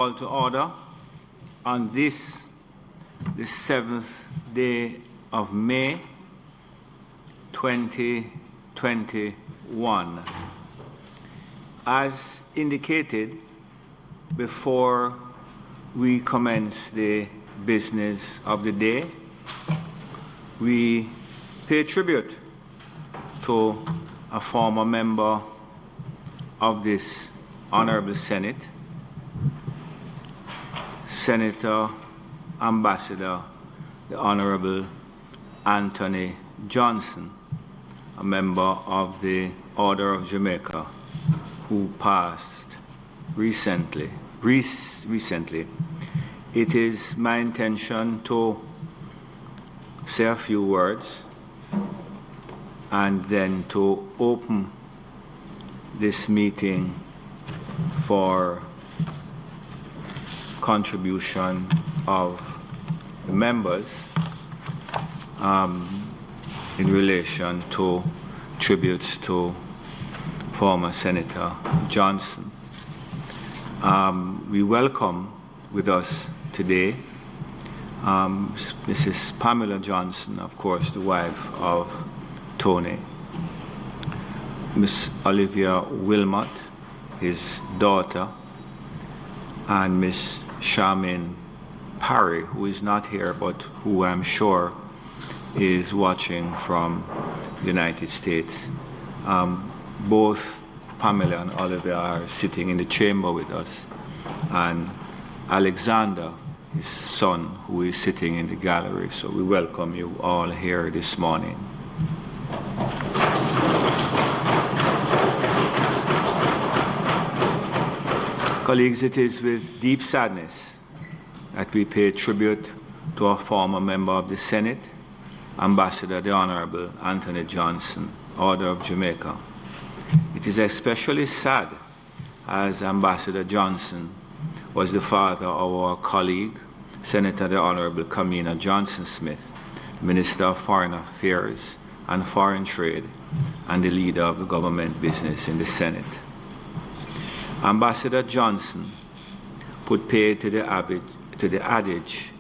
Call to order on the 7th day of May 2021. As indicated, before we commence the business of the day, we pay tribute to a former member of this Honorable Senate, Senator Ambassador, the Honorable Anthony Johnson, a member of the Order of Jamaica, who passed recently. It is my intention to say a few words and then to open this meeting for contribution of the members in relation to tributes to former Senator Johnson. We welcome with us today Mrs. Pamela Johnson, of course, the wife of Tony, Miss Olivia Wilmot, his daughter, and Miss Charmaine Parry, who is not here but who I'm sure is watching from the United States. Both Pamela and Olivia are sitting in the chamber with us, and Alexander, his son, who is sitting in the gallery. So we welcome you all here this morning. Colleagues, it is with deep sadness that we pay tribute to a former member of the Senate, Ambassador the Honorable Anthony Johnson, Order of Jamaica. It is especially sad as Ambassador Johnson was the father of our colleague, Senator the Honorable Kamina Johnson-Smith, Minister of Foreign Affairs and Foreign Trade, and the leader of the government business in the Senate. Ambassador Johnson put paid to the adage,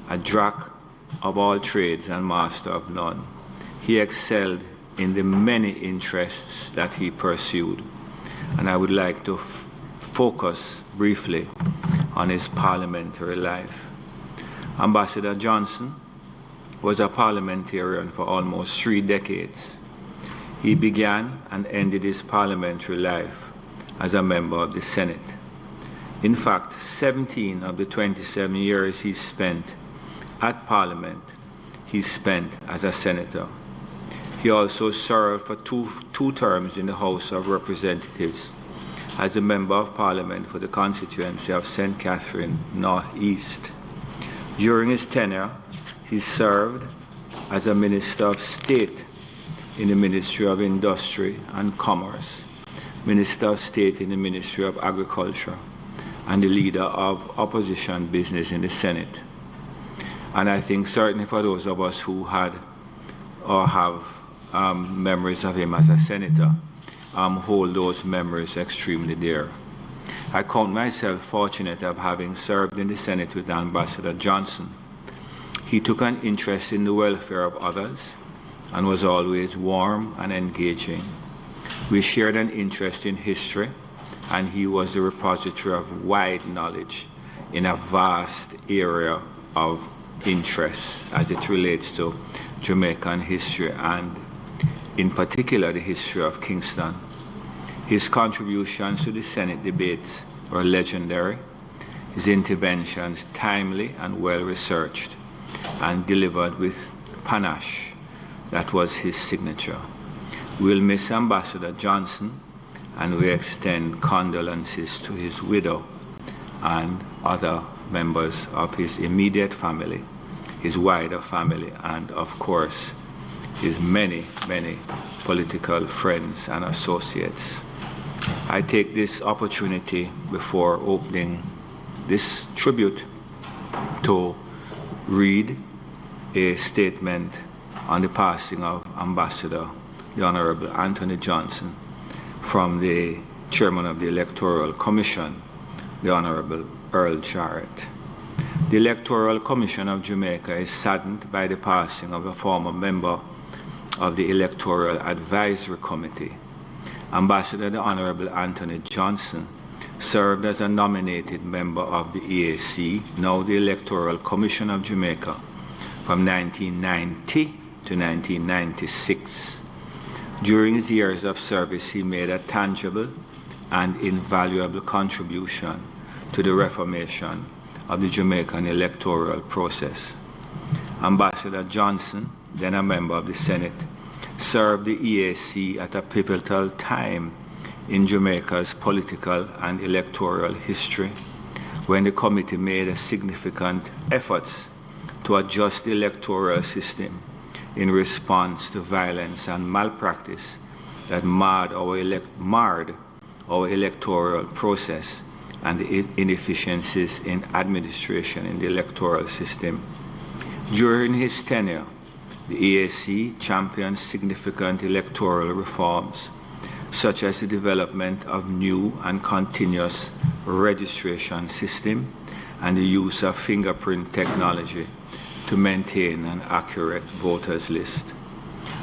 a jack of all trades and master of none. He excelled in the many interests that he pursued, and I would like to focus briefly on his parliamentary life. Ambassador Johnson was a parliamentarian for almost 3 decades. He began and ended his parliamentary life as a member of the Senate. In fact, 17 of the 27 years he spent at Parliament, he spent as a senator. He also served for two terms in the House of Representatives as a member of Parliament for the constituency of St. Catherine North East. During his tenure, he served as a Minister of State in the Ministry of Industry and Commerce, Minister of State in the Ministry of Agriculture, and the leader of opposition business in the Senate. And I think certainly for those of us who had or have memories of him as a senator, hold those memories extremely dear. I count myself fortunate of having served in the Senate with Ambassador Johnson. He took an interest in the welfare of others and was always warm and engaging. We shared an interest in history, and he was the repository of wide knowledge in a vast area of interest as it relates to Jamaican history and in particular the history of Kingston. His contributions to the Senate debates were legendary, his interventions timely and well researched and delivered with panache. That was his signature. We'll miss Ambassador Johnson, and we extend condolences to his widow and other members of his immediate family, his wider family, and of course his many, many political friends and associates. I take this opportunity before opening this tribute to read a statement on the passing of Ambassador the Honorable Anthony Johnson from the Chairman of the Electoral Commission, the Honorable Earl Jarrett. The Electoral Commission of Jamaica is saddened by the passing of a former member of the Electoral Advisory Committee. Ambassador the Honorable Anthony Johnson served as a nominated member of the EAC, now the Electoral Commission of Jamaica, from 1990 to 1996. During his years of service, he made a tangible and invaluable contribution to the reformation of the Jamaican electoral process. Ambassador Johnson, then a member of the Senate, served the EAC at a pivotal time in Jamaica's political and electoral history, when the committee made significant efforts to adjust the electoral system in response to violence and malpractice that marred our electoral process and the inefficiencies in administration in the electoral system. During his tenure, the EAC championed significant electoral reforms, such as the development of new and continuous registration system and the use of fingerprint technology to maintain an accurate voters list.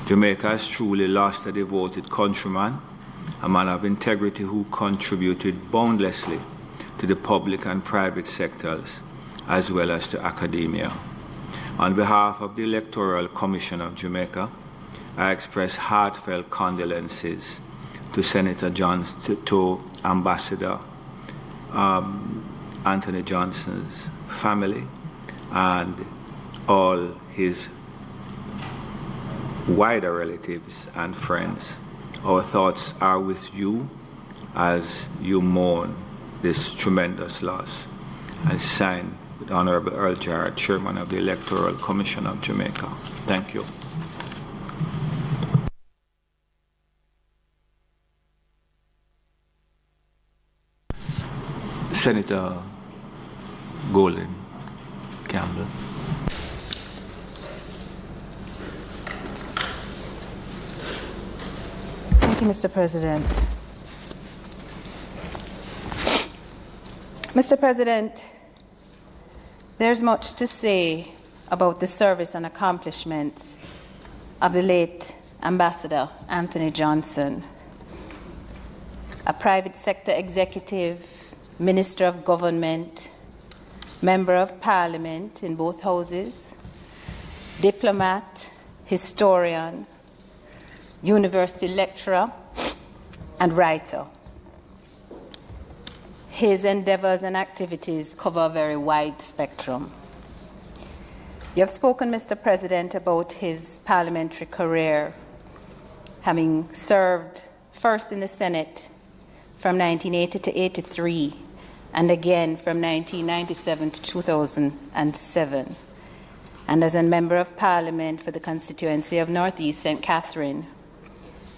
Jamaica has truly lost a devoted countryman, a man of integrity who contributed boundlessly to the public and private sectors, as well as to academia. On behalf of the Electoral Commission of Jamaica, I express heartfelt condolences to Senator Johnson, to Ambassador Anthony Johnson's family and all his wider relatives and friends. Our thoughts are with you as you mourn this tremendous loss. I sign with Honorable Earl Jarrett, Chairman of the Electoral Commission of Jamaica. Thank you. Senator Golden Campbell. Thank you, Mr. President. Mr. President, there's much to say about the service and accomplishments of the late Ambassador Anthony Johnson, a private sector executive, Minister of Government, Member of Parliament in both houses, diplomat, historian, university lecturer, and writer. His endeavors and activities cover a very wide spectrum. You have spoken, Mr. President, about his parliamentary career, having served first in the Senate from 1980 to 83, and again from 1997 to 2007, and as a Member of Parliament for the constituency of North East St. Catherine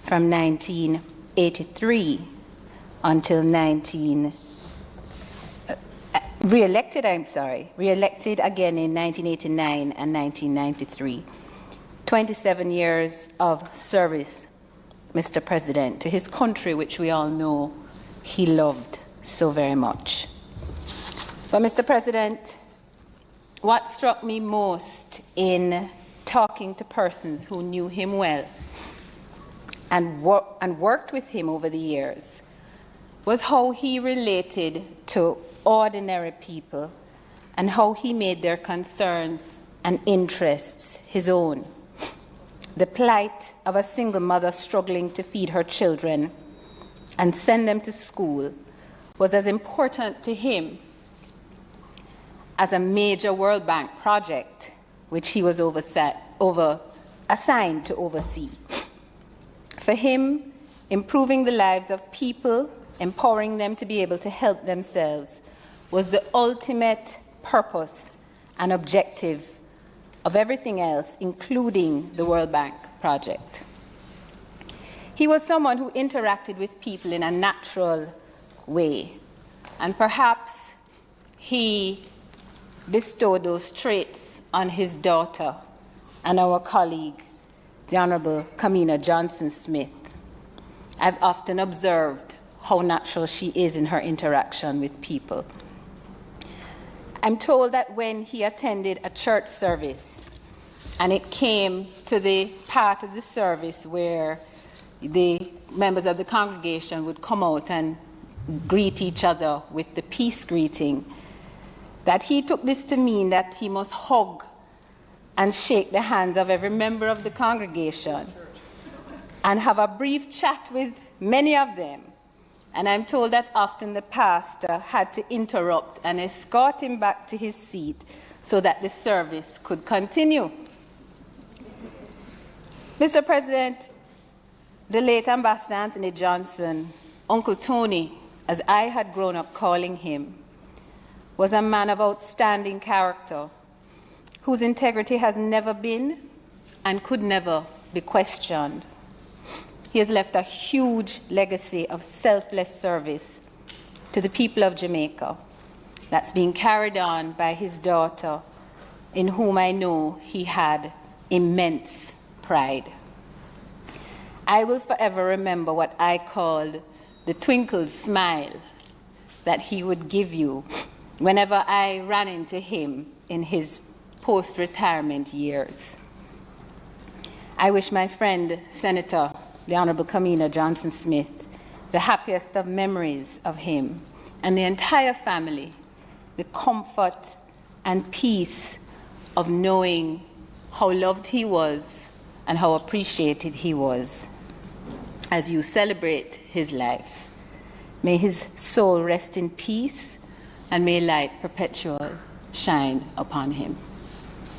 from 1983 until re-elected again in 1989 and 1993. 27 years of service, Mr. President, to his country, which we all know he loved so very much. But, Mr. President, what struck me most in talking to persons who knew him well and worked with him over the years was how he related to ordinary people and how he made their concerns and interests his own. The plight of a single mother struggling to feed her children and send them to school was as important to him as a major World Bank project, which he was assigned to oversee. For him, improving the lives of people, empowering them to be able to help themselves, was the ultimate purpose and objective of everything else, including the World Bank project. He was someone who interacted with people in a natural way, and perhaps he bestowed those traits on his daughter and our colleague, the Honorable Kamina Johnson-Smith. I've often observed how natural she is in her interaction with people. I'm told that when he attended a church service, and it came to the part of the service where the members of the congregation would come out and greet each other with the peace greeting, that he took this to mean that he must hug and shake the hands of every member of the congregation and have a brief chat with many of them. And I'm told that often the pastor had to interrupt and escort him back to his seat so that the service could continue. Mr. President, the late Ambassador Anthony Johnson, Uncle Tony, as I had grown up calling him, was a man of outstanding character, whose integrity has never been and could never be questioned. He has left a huge legacy of selfless service to the people of Jamaica that's being carried on by his daughter, in whom I know he had immense pride. I will forever remember what I called the twinkled smile that he would give you whenever I ran into him in his post-retirement years. I wish my friend, Senator, the Honorable Kamina Johnson-Smith, the happiest of memories of him, and the entire family, the comfort and peace of knowing how loved he was and how appreciated he was as you celebrate his life. May his soul rest in peace, and may light perpetual shine upon him.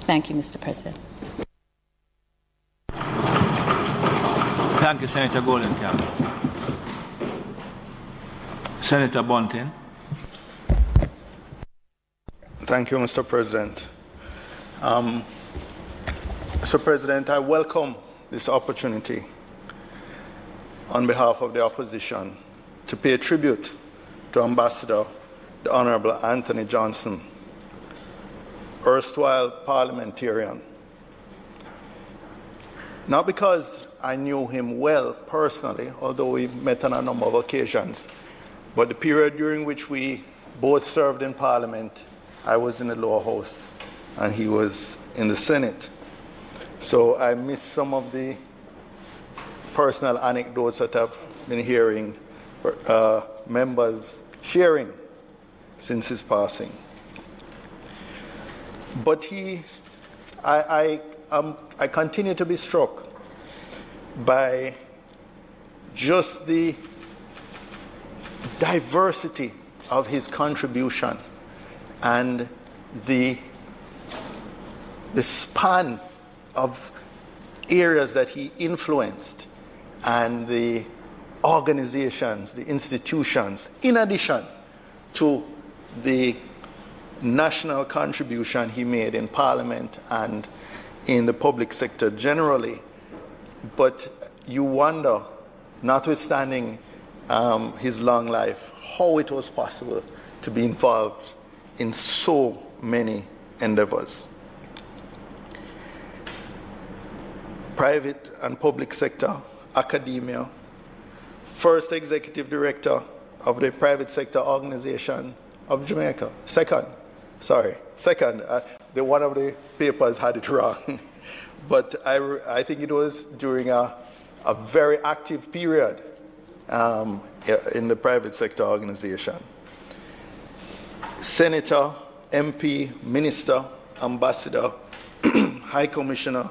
Thank you, Mr. President. Thank you, Senator Goldenkamp. Senator Bunting. Thank you, Mr. President. Mr. President, I welcome this opportunity on behalf of the opposition to pay tribute to Ambassador the Honorable Anthony Johnson, erstwhile parliamentarian. Not because I knew him well personally, although we met on a number of occasions, but the period during which we both served in Parliament, I was in the lower house and he was in the Senate. So I miss some of the personal anecdotes that I've been hearing members sharing since his passing. But I continue to be struck by just the diversity of his contribution and the span of areas that he influenced and the organizations, the institutions, in addition to the national contribution he made in Parliament and in the public sector generally. But you wonder, notwithstanding his long life, how it was possible to be involved in so many endeavors. Private and public sector, academia, first executive director of the private sector organization of Jamaica. Second, one of the papers had it wrong. But I think it was during a very active period in the private sector organization. Senator, MP, minister, ambassador, high commissioner,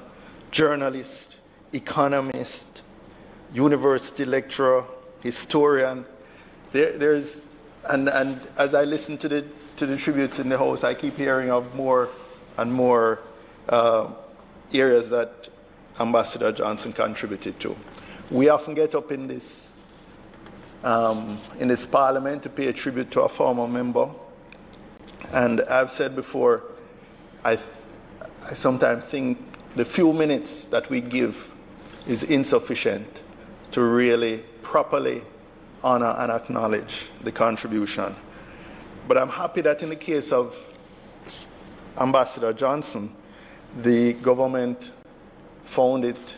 journalist, economist, university lecturer, historian. And as I listen to the tributes in the House, I keep hearing of more and more areas that Ambassador Johnson contributed to. We often get up in this Parliament to pay a tribute to a former member, and I've said before, I sometimes think the few minutes that we give is insufficient to really properly honor and acknowledge the contribution. But I'm happy that in the case of Ambassador Johnson, the government found it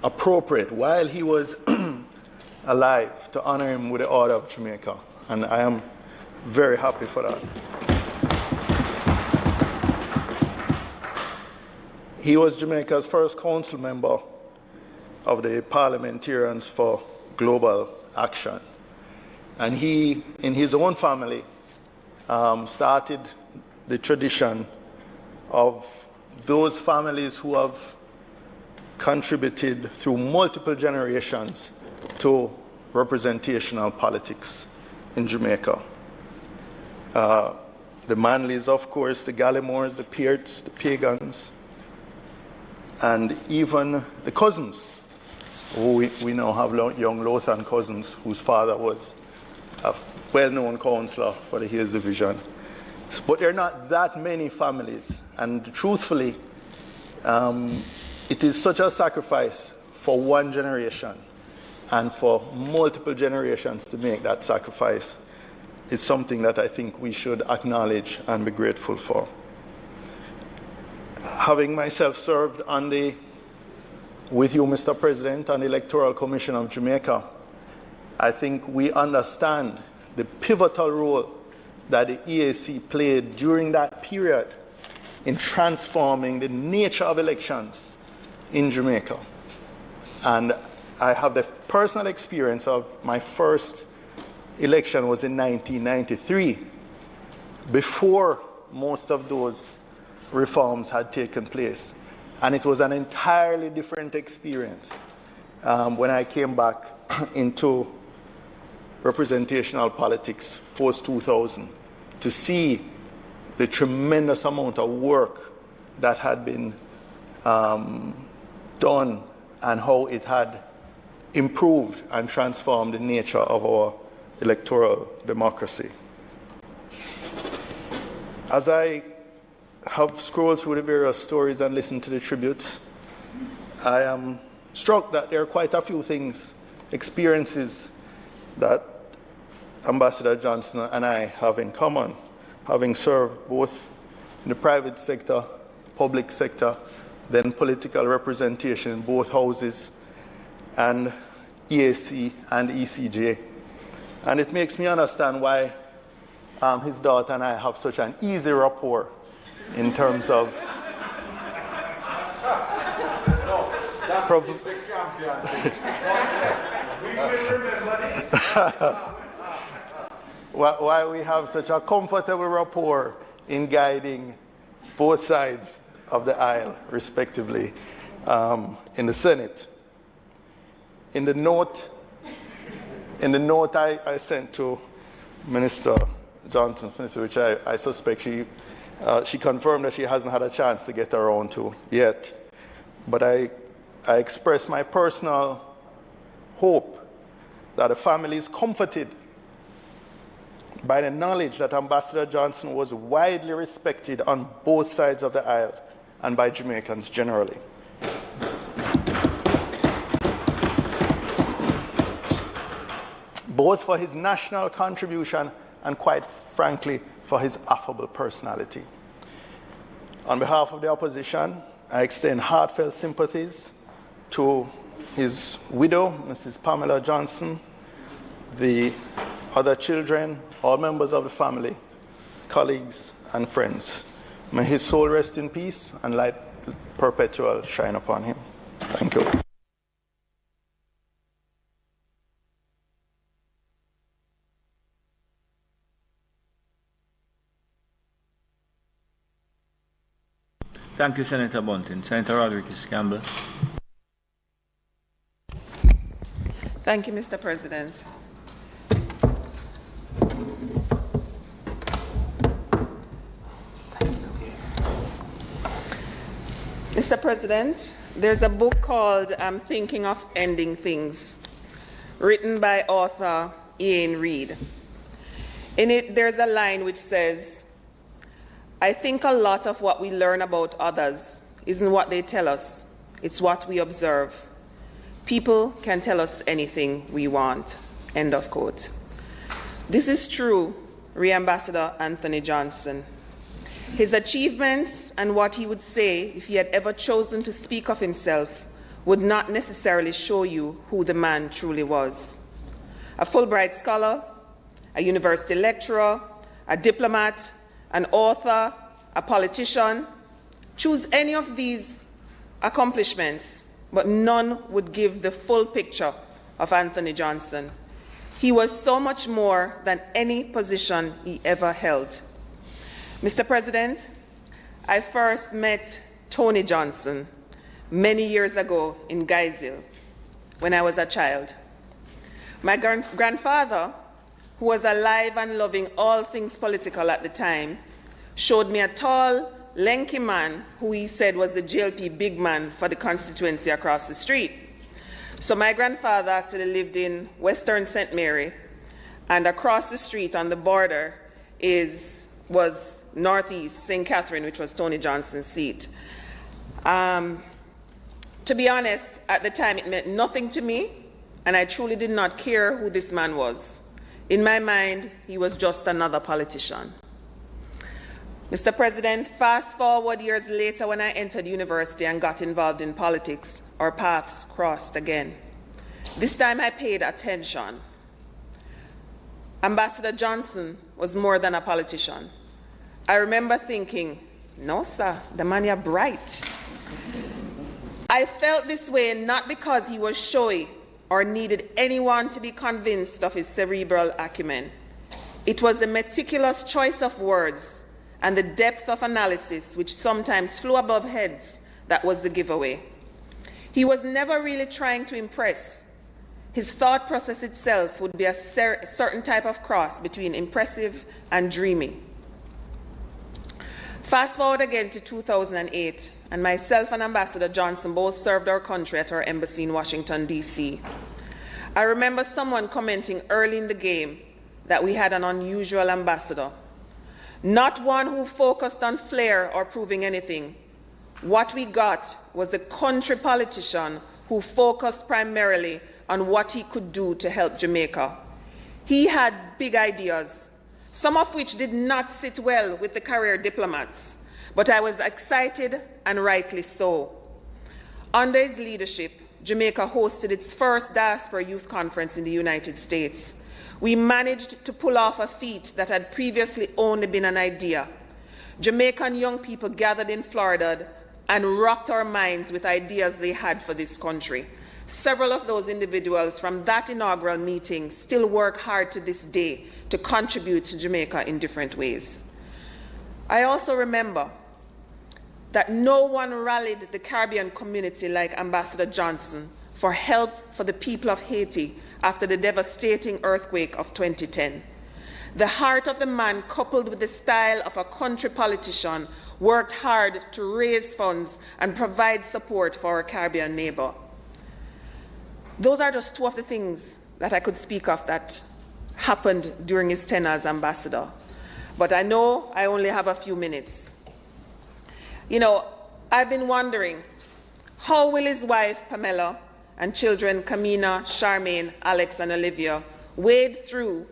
appropriate while he was alive to honor him with the Order of Jamaica. And I am very happy for that. He was Jamaica's first council member of the Parliamentarians for Global Action. And he, in his own family, started the tradition of those families who have contributed through multiple generations to representational politics in Jamaica. The Manleys, of course, the Gallimores, the Pearts, the Pagans, and even the Cousins, who we now have young Lothan Cousins, whose father was a well-known councillor for the Hills Division. But there are not that many families, and truthfully, it is such a sacrifice for one generation and for multiple generations to make that sacrifice. It's something that I think we should acknowledge and be grateful for. Having myself served with you, Mr. President, on the Electoral Commission of Jamaica, I think we understand the pivotal role that the EAC played during that period in transforming the nature of elections in Jamaica. And I have the personal experience of my first election was in 1993, before most of those reforms had taken place. And it was an entirely different experience when I came back into representational politics post-2000 to see the tremendous amount of work that had been done and how it had improved and transformed the nature of our electoral democracy. As I have scrolled through the various stories and listened to the tributes, I am struck that there are quite a few things, experiences that Ambassador Johnson and I have in common, having served both in the private sector, public sector, then political representation in both houses, and EAC and ECJ. And it makes me understand why his daughter and I have such an easy rapport in terms of why we have such a comfortable rapport in guiding both sides of the aisle, respectively, in the Senate. In the note I sent to Minister Johnson, which I suspect she confirmed that she hasn't had a chance to get around to yet. But I express my personal hope that the family is comforted by the knowledge that Ambassador Johnson was widely respected on both sides of the aisle and by Jamaicans generally. Both for his national contribution and, quite frankly, for his affable personality. On behalf of the opposition, I extend heartfelt sympathies to his widow, Mrs. Pamela Johnson, the other children, all members of the family, colleagues, and friends. May his soul rest in peace and light perpetual shine upon him. Thank you. Thank you, Senator Bunting. Senator Rodriguez Campbell. Thank you, Mr. President. Mr. President, there's a book called I'm Thinking of Ending Things, written by author Ian Reid. In it, there's a line which says, I think a lot of what we learn about others isn't what they tell us, it's what we observe. People can tell us anything we want. End of quote. This is true, Ambassador Anthony Johnson. His achievements and what he would say if he had ever chosen to speak of himself would not necessarily show you who the man truly was. A Fulbright scholar, a university lecturer, a diplomat, an author, a politician, choose any of these accomplishments, but none would give the full picture of Anthony Johnson. He was so much more than any position he ever held. Mr. President, I first met Tony Johnson many years ago in Gainesville when I was a child. My grandfather, who was alive and loving all things political at the time, showed me a tall, lanky man who he said was the JLP big man for the constituency across the street. So my grandfather actually lived in Western St. Mary, and across the street on the border was Northeast St. Catherine, which was Tony Johnson's seat. To be honest, at the time it meant nothing to me, and I truly did not care who this man was. In my mind, he was just another politician. Mr. President, fast forward years later when I entered university and got involved in politics, our paths crossed again. This time I paid attention. Ambassador Johnson was more than a politician. I remember thinking, no sir, the man is bright. I felt this way not because he was showy or needed anyone to be convinced of his cerebral acumen. It was the meticulous choice of words and the depth of analysis which sometimes flew above heads that was the giveaway. He was never really trying to impress. His thought process itself would be a certain type of cross between impressive and dreamy. Fast forward again to 2008, and myself and Ambassador Johnson both served our country at our embassy in Washington, D.C. I remember someone commenting early in the game that we had an unusual ambassador. Not one who focused on flair or proving anything. What we got was a country politician who focused primarily on what he could do to help Jamaica. He had big ideas, some of which did not sit well with the career diplomats, but I was excited, and rightly so. Under his leadership, Jamaica hosted its first diaspora youth conference in the United States. We managed to pull off a feat that had previously only been an idea. Jamaican young people gathered in Florida and rocked our minds with ideas they had for this country. Several of those individuals from that inaugural meeting still work hard to this day to contribute to Jamaica in different ways. I also remember that no one rallied the Caribbean community like Ambassador Johnson for help for the people of Haiti after the devastating earthquake of 2010. The heart of the man, coupled with the style of a country politician, worked hard to raise funds and provide support for our Caribbean neighbor. Those are just two of the things that I could speak of that happened during his tenure as ambassador. But I know I only have a few minutes. You know, I've been wondering, how will his wife, Pamela, and children, Kamina, Charmaine, Alex, and Olivia, wade through,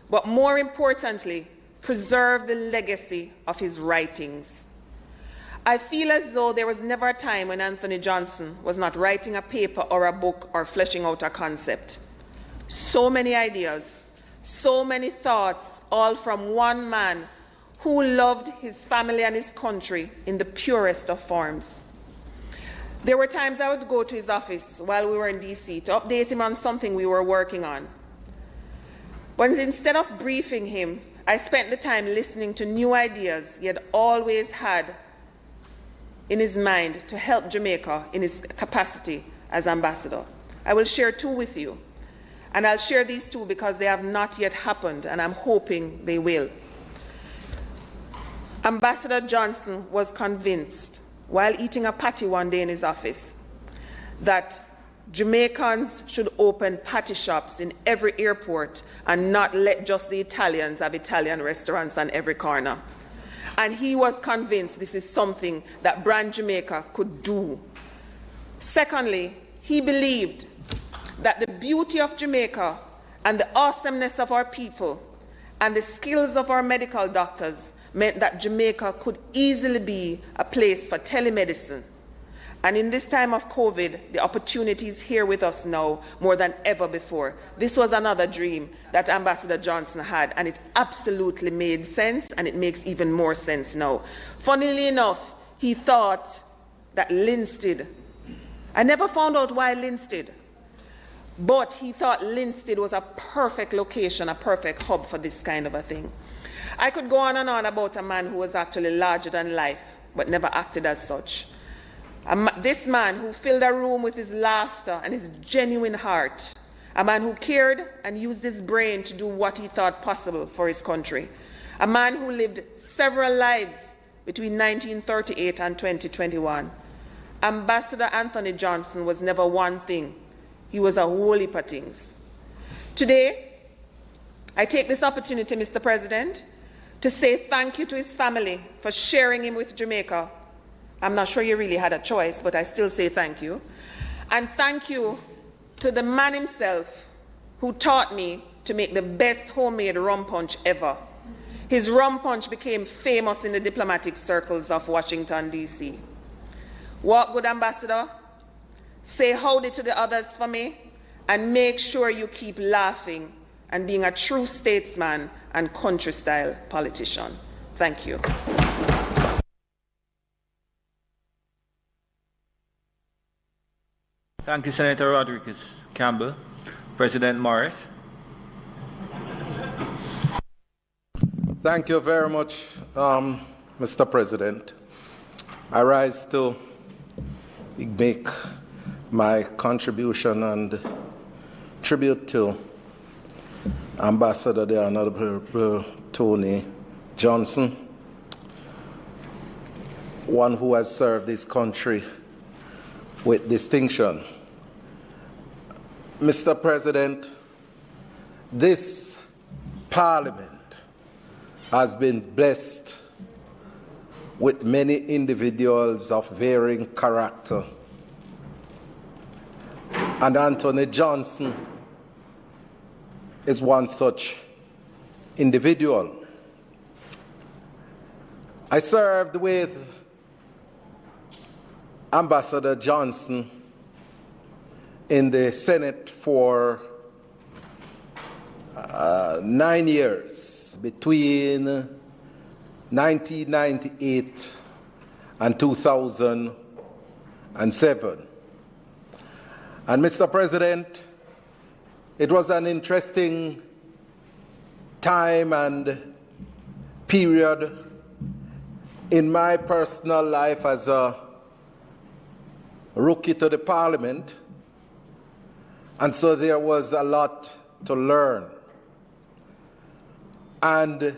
but more importantly, preserve the legacy of his writings? I feel as though there was never a time when Anthony Johnson was not writing a paper or a book or fleshing out a concept. So many ideas, so many thoughts, all from one man who loved his family and his country in the purest of forms. There were times I would go to his office while we were in DC to update him on something we were working on. But instead of briefing him, I spent the time listening to new ideas he had always had in his mind to help Jamaica in his capacity as ambassador. I will share two with you. And I'll share these two because they have not yet happened, and I'm hoping they will. Ambassador Johnson was convinced, while eating a patty one day in his office, that Jamaicans should open patty shops in every airport and not let just the Italians have Italian restaurants on every corner. And he was convinced this is something that Brand Jamaica could do. Secondly, he believed that the beauty of Jamaica and the awesomeness of our people and the skills of our medical doctors meant that Jamaica could easily be a place for telemedicine. And in this time of COVID, the opportunity is here with us now more than ever before. This was another dream that Ambassador Johnson had, and it absolutely made sense, and it makes even more sense now. Funnily enough, he thought that Linstead I never found out why Linstead, but he thought Linstead was a perfect location, a perfect hub for this kind of a thing. I could go on and on about a man who was actually larger than life, but never acted as such. This man who filled a room with his laughter and his genuine heart, a man who cared and used his brain to do what he thought possible for his country, a man who lived several lives between 1938 and 2021. Ambassador Anthony Johnson was never one thing. He was a whole heap of things. Today, I take this opportunity, Mr. President, to say thank you to his family for sharing him with Jamaica. I'm not sure you really had a choice, but I still say thank you. And thank you to the man himself who taught me to make the best homemade rum punch ever. His rum punch became famous in the diplomatic circles of Washington, D.C. Walk good, Ambassador. Say howdy to the others for me, and make sure you keep laughing and being a true statesman and country-style politician. Thank you. Thank you, Senator Rodriguez Campbell. President Morris. Thank you very much, Mr. President. I rise to make my contribution and tribute to Ambassador the Honorable Tony Johnson, one who has served this country with distinction. Mr. President, this Parliament has been blessed with many individuals of varying character. And Anthony Johnson is one such individual. I served with Ambassador Johnson in the Senate for 9 years, between 1998 and 2007. And Mr. President, it was an interesting time and period in my personal life as a rookie to the Parliament, and so there was a lot to learn. And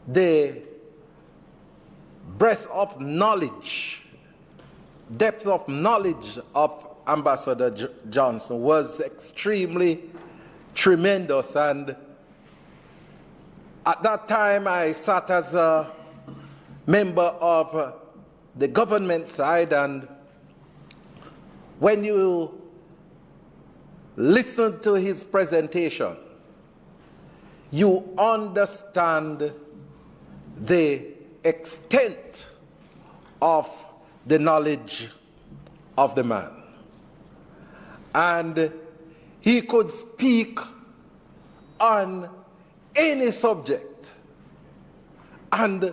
the breadth of knowledge, depth of knowledge of Ambassador Johnson was extremely tremendous. And at that time, I sat as a member of the government side, and when you listen to his presentation, you understand the extent of the knowledge of the man. And he could speak on any subject. And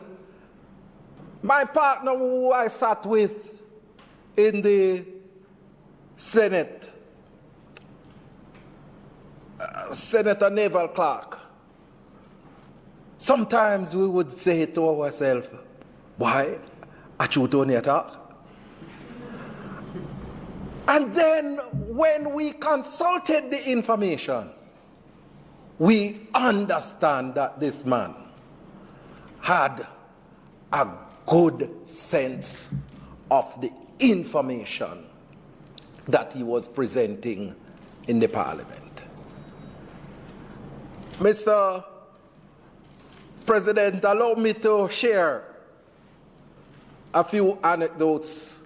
my partner who I sat with in the Senate, Senator Neville Clark, sometimes we would say to ourselves, why? I should only talk. And then when we consulted the information, we understand that this man had a good sense of the information that he was presenting in the Parliament. Mr. President, allow me to share a few anecdotes,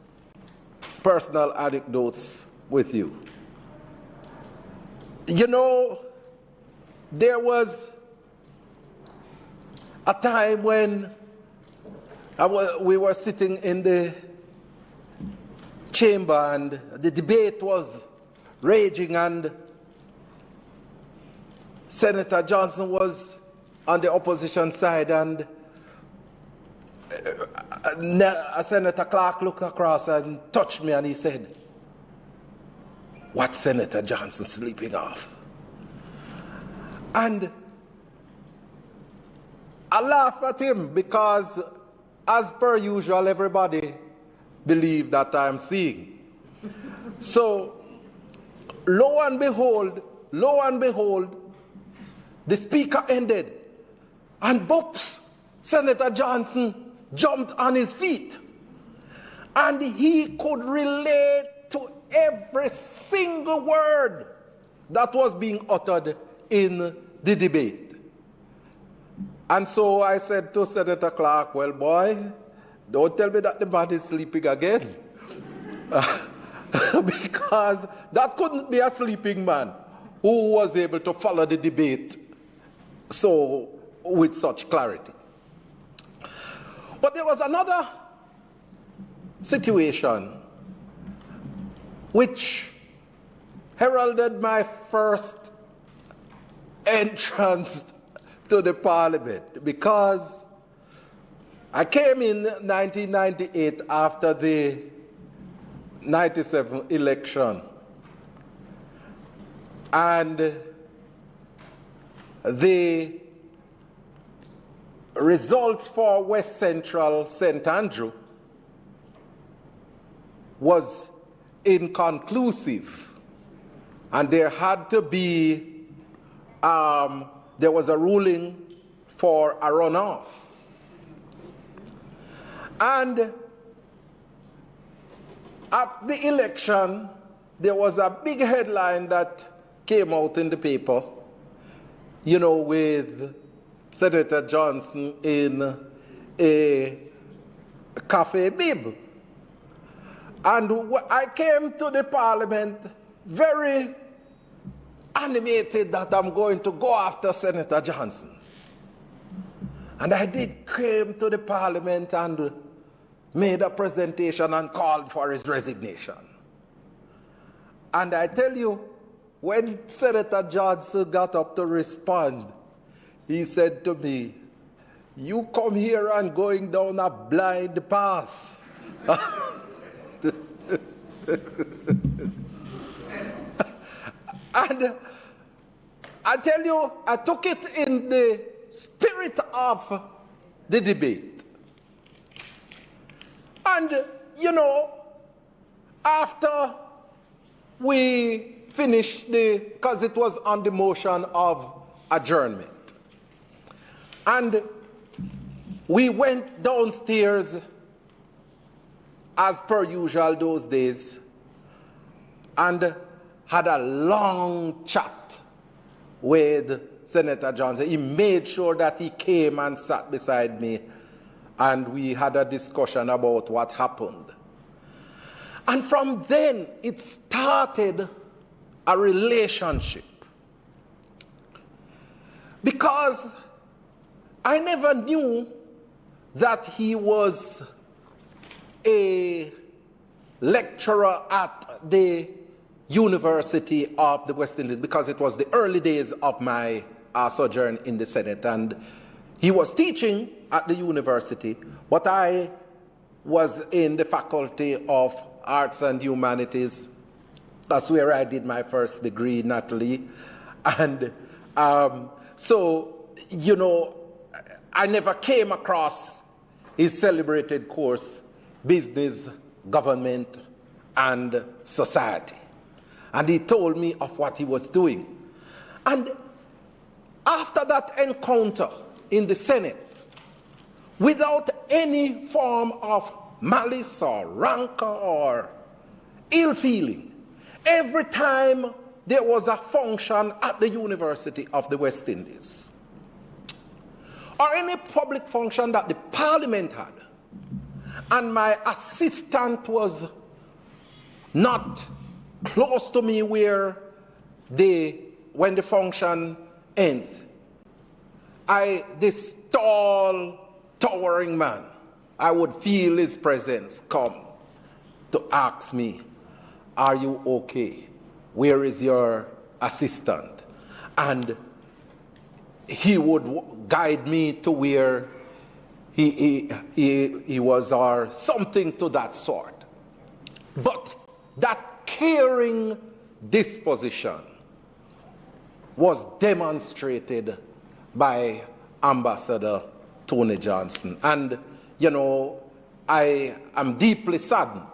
personal anecdotes with you. You know, there was a time when we were sitting in the chamber and the debate was raging, and Senator Johnson was on the opposition side, and Senator Clark looked across and touched me and he said, what Senator Johnson sleeping off. And I laugh at him because, as per usual, everybody believes that I'm seeing. So, lo and behold, the speaker ended, and boops, Senator Johnson jumped on his feet, and he could relate to every single word that was being uttered in the debate. And so I said to Senator Clark, well, boy, don't tell me that the man is sleeping again. Because that couldn't be a sleeping man who was able to follow the debate so with such clarity. But there was another situation which heralded my first entrance to the parliament, because I came in 1998 after the 97 election, and the results for West Central St. Andrew was inconclusive, and there had to be there was a ruling for a runoff. And at the election, there was a big headline that came out in the paper, you know, with Senator Johnson in a cafe bib. And I came to the parliament very animated that I'm going to go after Senator Johnson. And I did came to the parliament and made a presentation and called for his resignation. And I tell you, when Senator Johnson got up to respond, he said to me, "You come here and going down a blind path." And I tell you, I took it in the spirit of the debate. And, you know, after we finished because it was on the motion of adjournment, and we went downstairs as per usual those days and had a long chat with Senator Johnson. He made sure that he came and sat beside me, and we had a discussion about what happened. And from then, it started a relationship. Because I never knew that he was a lecturer at the University of the West Indies, because it was the early days of my sojourn in the Senate, and he was teaching at the university, but I was in the Faculty of Arts and Humanities. That's where I did my first degree, Natalie. And so, you know, I never came across his celebrated course, Business, Government, and Society. And he told me of what he was doing. And after that encounter in the Senate, without any form of malice or rancor or ill feeling, every time there was a function at the University of the West Indies, or any public function that the Parliament had, and my assistant was not close to me when the function ends, this tall, towering man, I would feel his presence come to ask me, "Are you okay? Where is your assistant?" And he would guide me to where he was, or something to that sort. But that caring, disposition was demonstrated by Ambassador Tony Johnson. And, you know, I am deeply saddened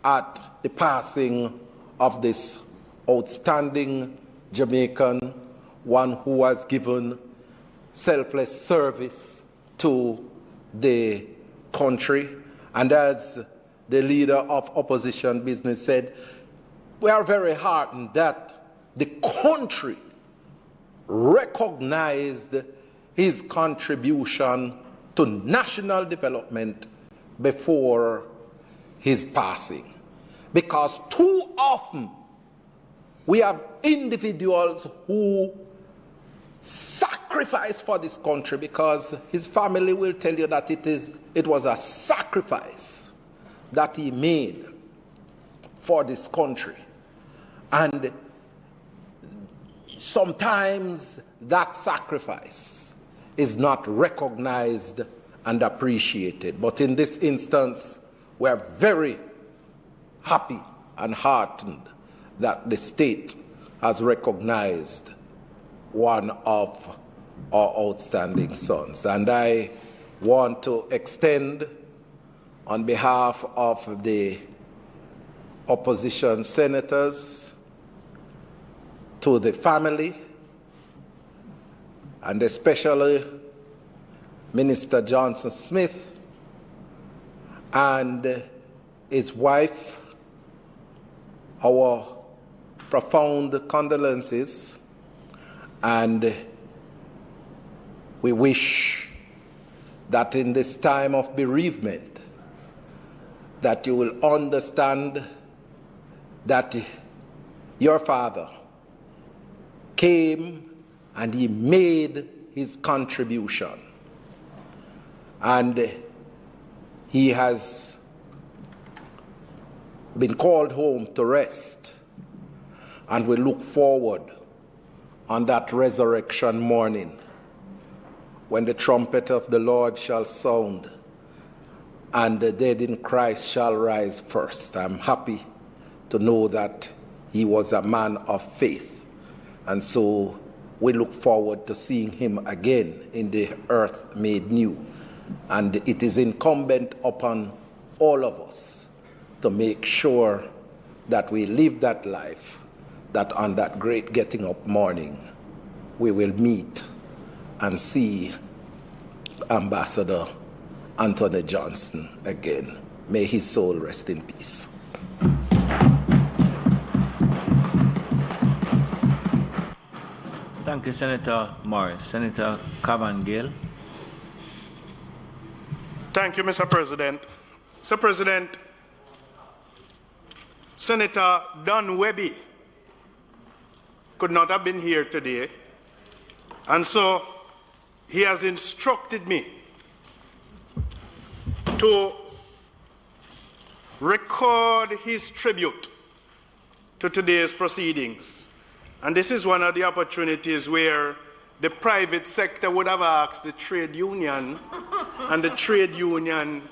at the passing of this outstanding Jamaican, one who has given selfless service to the country. And as the leader of opposition business said, we are very heartened that the country recognized his contribution to national development before his passing. Because too often we have individuals who sacrifice for this country, because his family will tell you that it was a sacrifice that he made for this country. And sometimes that sacrifice is not recognized and appreciated. But in this instance, we are very happy and heartened that the state has recognized one of our outstanding sons. And I want to extend, on behalf of the opposition senators, to the family, and especially Minister Johnson Smith and his wife, our profound condolences, and we wish that in this time of bereavement that you will understand that your father came and he made his contribution, and he has been called home to rest, and we look forward on that resurrection morning when the trumpet of the Lord shall sound and the dead in Christ shall rise first. I'm happy to know that he was a man of faith, and so we look forward to seeing him again in the earth made new. And it is incumbent upon all of us to make sure that we live that life, that on that great getting up morning we will meet and see Ambassador Anthony Johnson again. May his soul rest in peace. Thank you, Senator Morris. Senator Cavan-Gill. Thank you, Mr. President. Mr. President, Senator Don Webby could not have been here today, and so he has instructed me to record his tribute to today's proceedings. And this is one of the opportunities where the private sector would have asked the trade union, and the trade union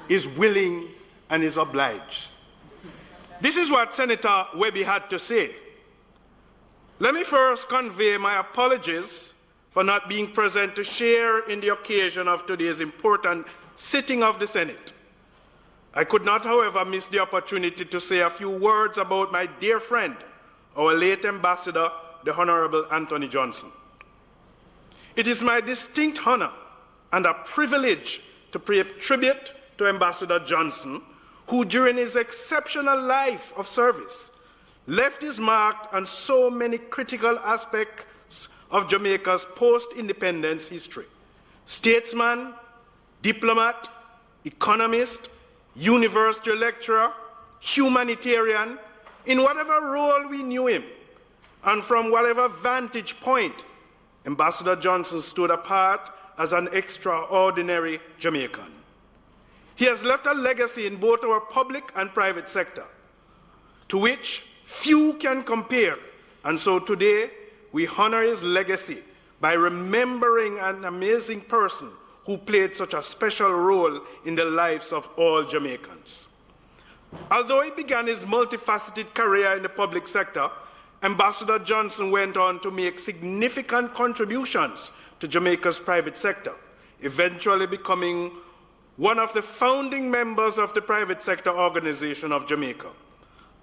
is willing and is obliged. This is what Senator Webby had to say. Let me first convey my apologies for not being present to share in the occasion of today's important sitting of the Senate. I could not, however, miss the opportunity to say a few words about my dear friend, our late Ambassador, the Honorable Anthony Johnson. It is my distinct honor and a privilege to pay tribute to Ambassador Johnson, who during his exceptional life of service left his mark on so many critical aspects of Jamaica's post-independence history. Statesman, diplomat, economist, university lecturer, humanitarian, in whatever role we knew him, and from whatever vantage point, Ambassador Johnson stood apart as an extraordinary Jamaican. He has left a legacy in both our public and private sector, to which few can compare, and so today we honor his legacy by remembering an amazing person who played such a special role in the lives of all Jamaicans. Although he began his multifaceted career in the public sector, Ambassador Johnson went on to make significant contributions to Jamaica's private sector, eventually becoming one of the founding members of the Private Sector Organization of Jamaica,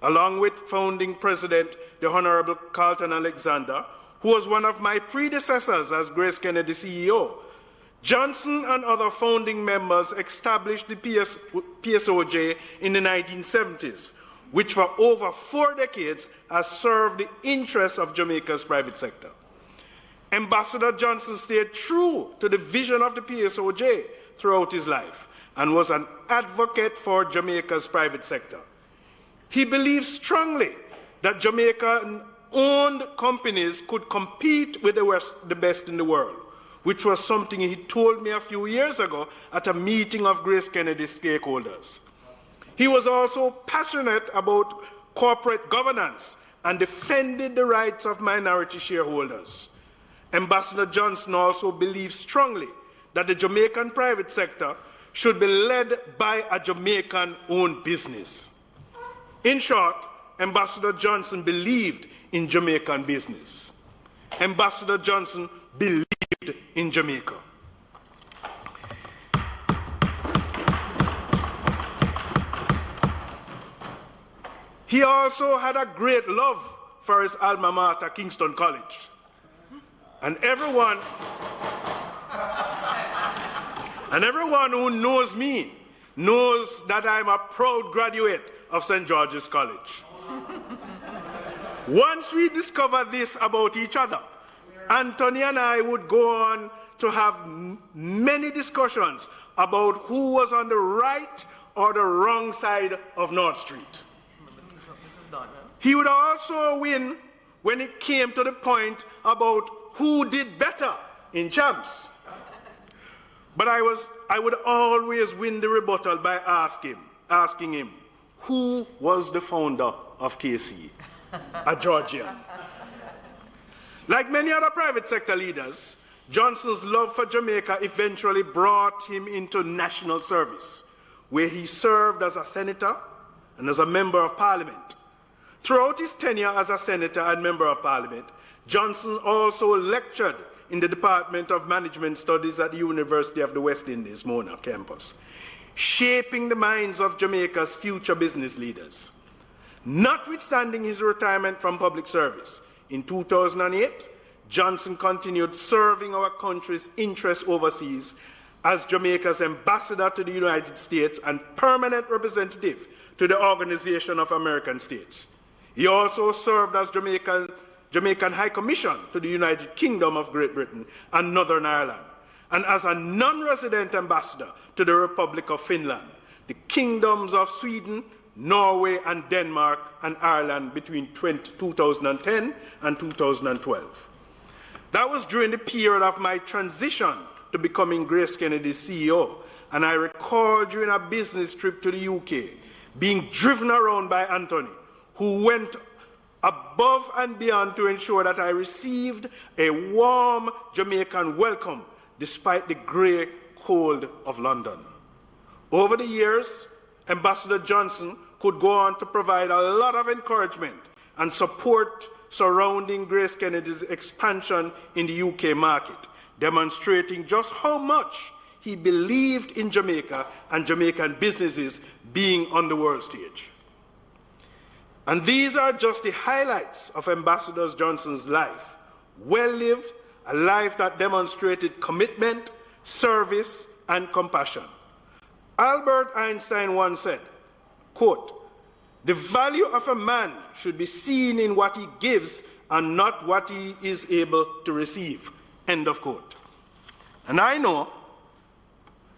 along with founding President, the Honorable Carlton Alexander, who was one of my predecessors as Grace Kennedy CEO. Johnson and other founding members established the PSOJ in the 1970s, which for over 4 decades has served the interests of Jamaica's private sector. Ambassador Johnson stayed true to the vision of the PSOJ throughout his life and was an advocate for Jamaica's private sector. He believed strongly that Jamaican-owned companies could compete with the best in the world, which was something he told me a few years ago at a meeting of Grace Kennedy stakeholders. He was also passionate about corporate governance and defended the rights of minority shareholders. Ambassador Johnson also believed strongly that the Jamaican private sector should be led by a Jamaican-owned business. In short, Ambassador Johnson believed in Jamaican business. Ambassador Johnson believed in Jamaica. He also had a great love for his alma mater, Kingston College. And everyone who knows me knows that I'm a proud graduate of St. George's College. Once we discovered this about each other, Anthony and I would go on to have many discussions about who was on the right or the wrong side of North Street. He would also win when it came to the point about who did better in champs. But I would always win the rebuttal by asking him, who was the founder of KC? A Georgian. Like many other private sector leaders, Johnson's love for Jamaica eventually brought him into national service, where he served as a senator and as a member of parliament. Throughout his tenure as a senator and member of parliament, Johnson also lectured in the Department of Management Studies at the University of the West Indies, Mona campus, shaping the minds of Jamaica's future business leaders. Notwithstanding his retirement from public service, in 2008, Johnson continued serving our country's interests overseas as Jamaica's ambassador to the United States and permanent representative to the Organization of American States. He also served as Jamaican High Commission to the United Kingdom of Great Britain and Northern Ireland, and as a non-resident ambassador to the Republic of Finland, the kingdoms of Sweden, Norway, and Denmark and Ireland between 2010 and 2012. That was during the period of my transition to becoming Grace Kennedy's CEO, and I recall during a business trip to the UK, being driven around by Anthony, who went above and beyond to ensure that I received a warm Jamaican welcome despite the grey cold of London. Over the years, Ambassador Johnson could go on to provide a lot of encouragement and support surrounding Grace Kennedy's expansion in the UK market, demonstrating just how much he believed in Jamaica and Jamaican businesses being on the world stage. And these are just the highlights of Ambassador Johnson's life. Well-lived, a life that demonstrated commitment, service, and compassion. Albert Einstein once said, quote, "The value of a man should be seen in what he gives and not what he is able to receive," end of quote. And I know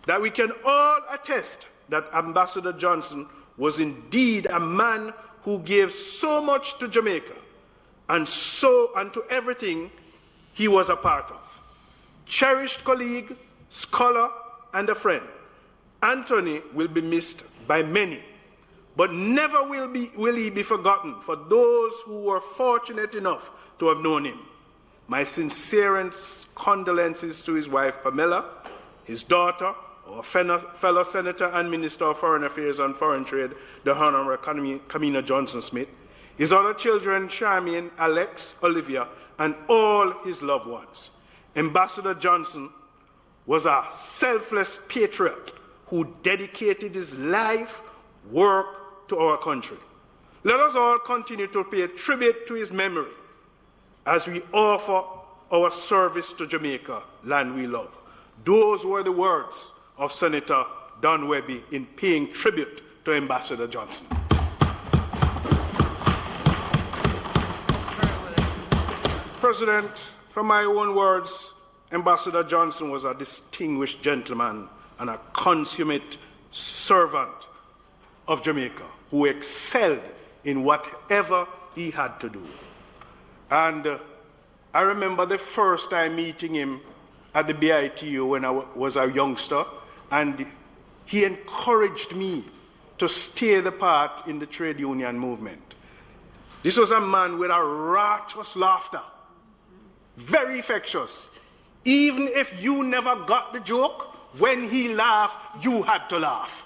that we can all attest that Ambassador Johnson was indeed a man who gave so much to Jamaica and to everything he was a part of. Cherished colleague, scholar, and a friend, Anthony will be missed by many, but never will he be forgotten for those who were fortunate enough to have known him. My sincerest condolences to his wife Pamela, his daughter, our fellow Senator and Minister of Foreign Affairs and Foreign Trade, the Honorable Kamina Johnson-Smith, his other children, Charmaine, Alex, Olivia, and all his loved ones. Ambassador Johnson was a selfless patriot who dedicated his life, work to our country. Let us all continue to pay tribute to his memory as we offer our service to Jamaica, land we love. Those were the words of Senator Don Webby in paying tribute to Ambassador Johnson. President, from my own words, Ambassador Johnson was a distinguished gentleman and a consummate servant of Jamaica who excelled in whatever he had to do. And I remember the first time meeting him at the BITU when I was a youngster, and he encouraged me to stay the part in the trade union movement. This was a man with a raucous laughter, very infectious. Even if you never got the joke, when he laughed, you had to laugh.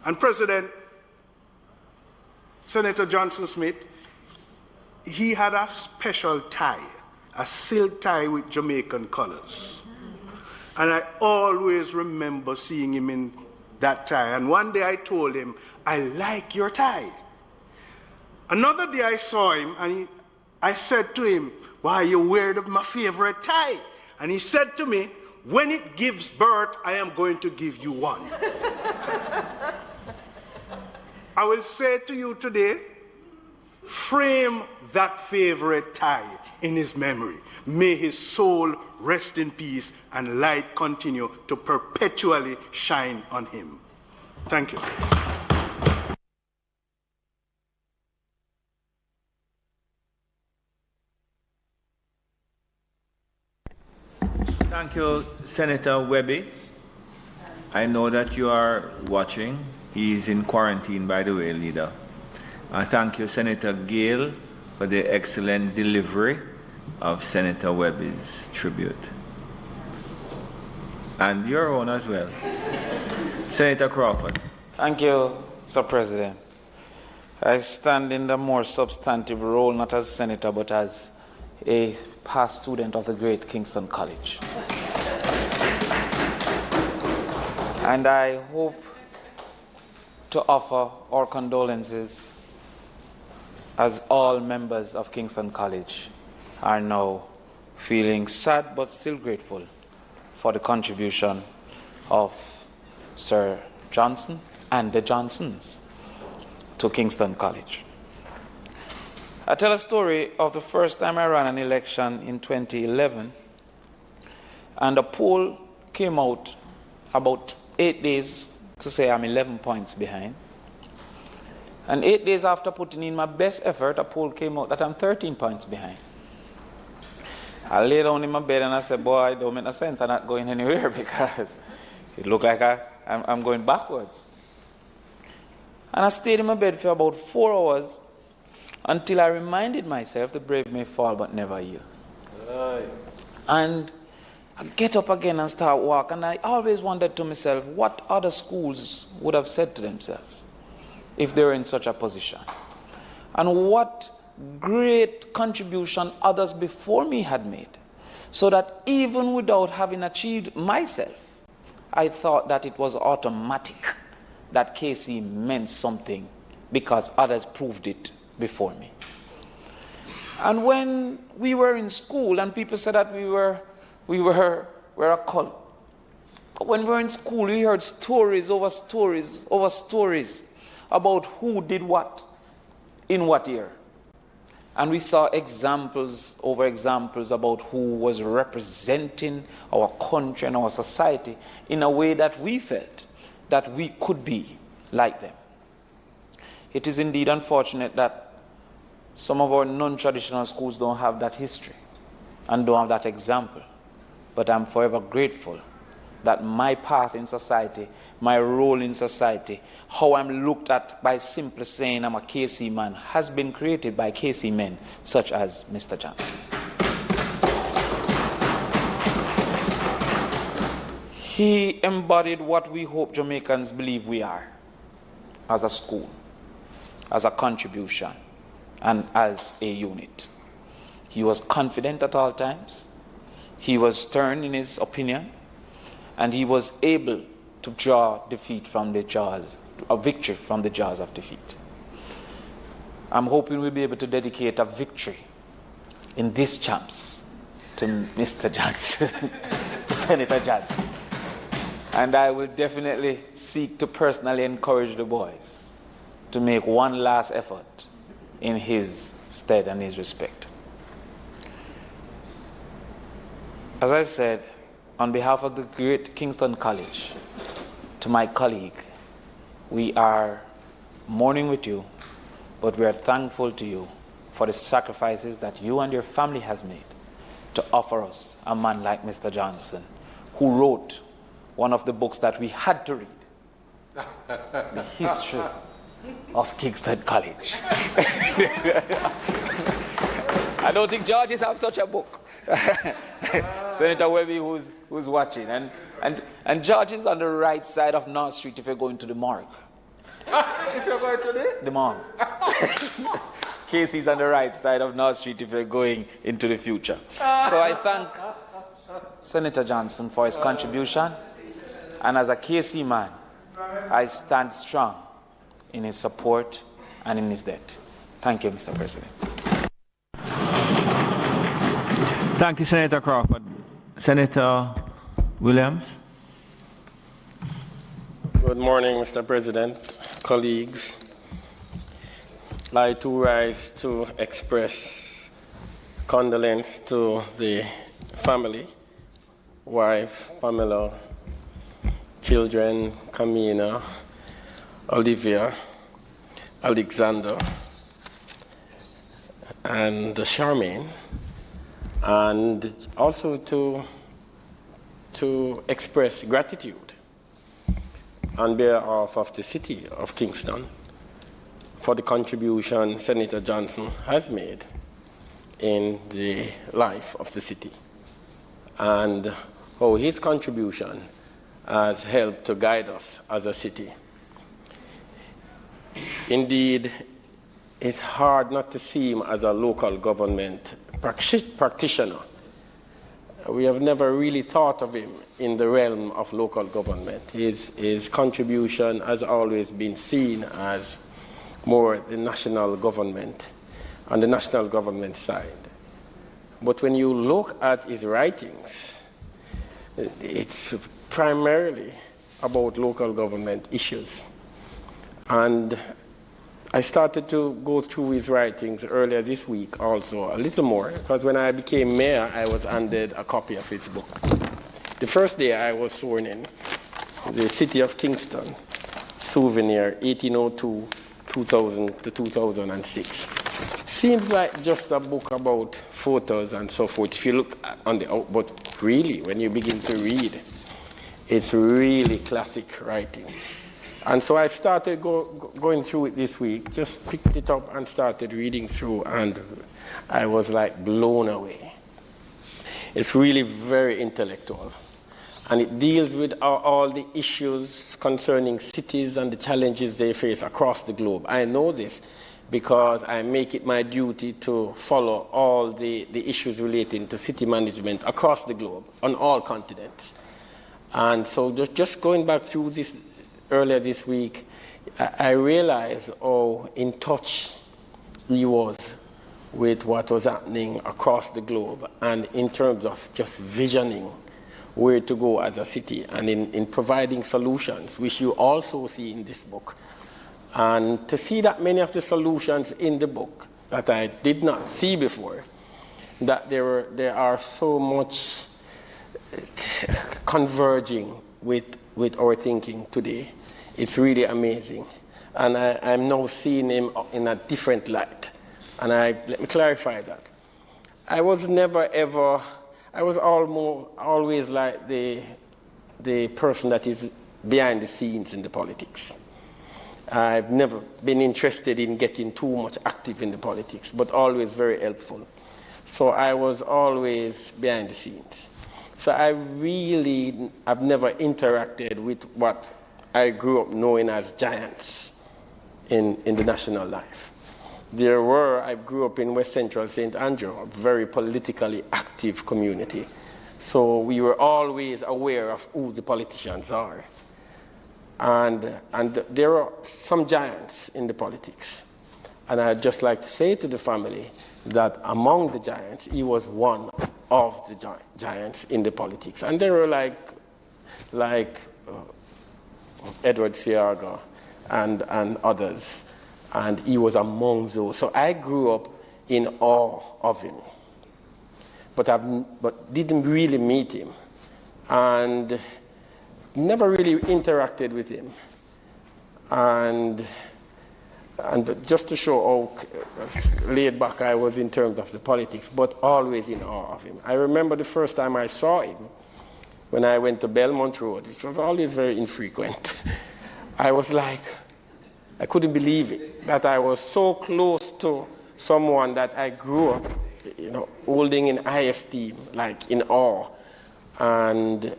And President, Senator Johnson-Smith, he had a special tie, a silk tie with Jamaican colors. And I always remember seeing him in that tie. And one day I told him, I like your tie. Another day I saw him and I said to him, why, you wear my favorite tie? And he said to me, when it gives birth, I am going to give you one. I will say to you today, frame that favorite tie in his memory. May his soul rest in peace and light continue to perpetually shine on him. Thank you. Thank you, Senator Webby. I know that you are watching. He is in quarantine, by the way, Leader. I thank you, Senator Gale, for the excellent delivery of Senator Webby's tribute. And your own as well. Senator Crawford. Thank you, Sir President. I stand in the more substantive role, not as senator, but as a past student of the great Kingston College. And I hope to offer our condolences as all members of Kingston College are now feeling sad but still grateful for the contribution of Sir Johnson and the Johnsons to Kingston College. I tell a story of the first time I ran an election in 2011, and a poll came out about 8 days to say I'm 11 points behind. And 8 days after putting in my best effort, a poll came out that I'm 13 points behind. I lay down in my bed and I said, boy, it don't make no sense. I'm not going anywhere because it looked like I'm going backwards. And I stayed in my bed for about 4 hours until I reminded myself the brave may fall but never yield. Aye. And I get up again and start walking, and I always wondered to myself what other schools would have said to themselves if they were in such a position, and what great contribution others before me had made, so that even without having achieved myself, I thought that it was automatic that KC meant something because others proved it before me. And when we were in school and people said that we were a cult, but when we were in school, we heard stories over stories over stories about who did what in what year. And we saw examples over examples about who was representing our country and our society in a way that we felt that we could be like them. It is indeed unfortunate that some of our non-traditional schools don't have that history and don't have that example. But I'm forever grateful that my path in society, my role in society, how I'm looked at by simply saying I'm a KC man, has been created by KC men such as Mr. Johnson. He embodied what we hope Jamaicans believe we are, as a school, as a contribution, and as a unit. He was confident at all times. He was stern in his opinion, and he was able to draw defeat from the jaws, a victory from the jaws of defeat. I'm hoping we'll be able to dedicate a victory in these champs to Mr. Johnson, Senator Johnson. And I will definitely seek to personally encourage the boys to make one last effort in his stead and his respect. As I said, on behalf of the great Kingston College, to my colleague, we are mourning with you, but we are thankful to you for the sacrifices that you and your family has made to offer us a man like Mr. Johnson, who wrote one of the books that we had to read, The History of Kingston College. I don't think Georges have such a book. Senator Webby, who's watching, and George is on the right side of North Street if you're going to the morgue. If you're going to the morgue. Casey's on the right side of North Street if you're going into the future. So I thank Senator Johnson for his contribution, and as a KC man, I stand strong in his support and in his debt. Thank you, Mr. President. Thank you, Senator Crawford. Senator Williams. Good morning, Mr. President, colleagues. I too rise to express condolence to the family, wife, Pamela, children, Kamina, Olivia, Alexander, and Charmaine, and also to express gratitude on behalf of the city of Kingston for the contribution Senator Johnson has made in the life of the city, and how his contribution has helped to guide us as a city. Indeed, it's hard not to see him as a local government practitioner. We have never really thought of him in the realm of local government. His contribution has always been seen as more the national government, on the national government side. But when you look at his writings, it's primarily about local government issues. And I started to go through his writings earlier this week also, a little more, because when I became mayor, I was handed a copy of his book. The first day I was sworn in, the City of Kingston, Souvenir, 1802, 2000 to 2006. Seems like just a book about photos and so forth, if you look on the out, but really, when you begin to read, it's really classic writing. And so I started going through it this week, just picked it up and started reading through, and I was like blown away. It's really very intellectual, and it deals with all the issues concerning cities and the challenges they face across the globe. I know this because I make it my duty to follow all the issues relating to city management across the globe, on all continents. And so just going back through this earlier this week, I realized how in touch he was with what was happening across the globe, and in terms of just visioning where to go as a city, and in providing solutions, which you also see in this book. And to see that many of the solutions in the book that I did not see before, that there are so much converging with our thinking today. It's really amazing. And I'm now seeing him in a different light. And let me clarify that. I was never ever, I was always like the person that is behind the scenes in the politics. I've never been interested in getting too much active in the politics, but always very helpful. So I was always behind the scenes. So I've never interacted with what I grew up knowing as giants in the national life. I grew up in West Central St. Andrew, a very politically active community. So we were always aware of who the politicians are. And there are some giants in the politics. And I'd just like to say to the family that among the giants, he was one of the giants in the politics. And there were like Edward Seaga and others. And he was among those. So I grew up in awe of him, but didn't really meet him, and never really interacted with him. And just to show how laid back I was in terms of the politics, but always in awe of him. I remember the first time I saw him when I went to Belmont Road. It was always very infrequent. I was like, I couldn't believe it, that I was so close to someone that I grew up, holding in high esteem, like in awe, and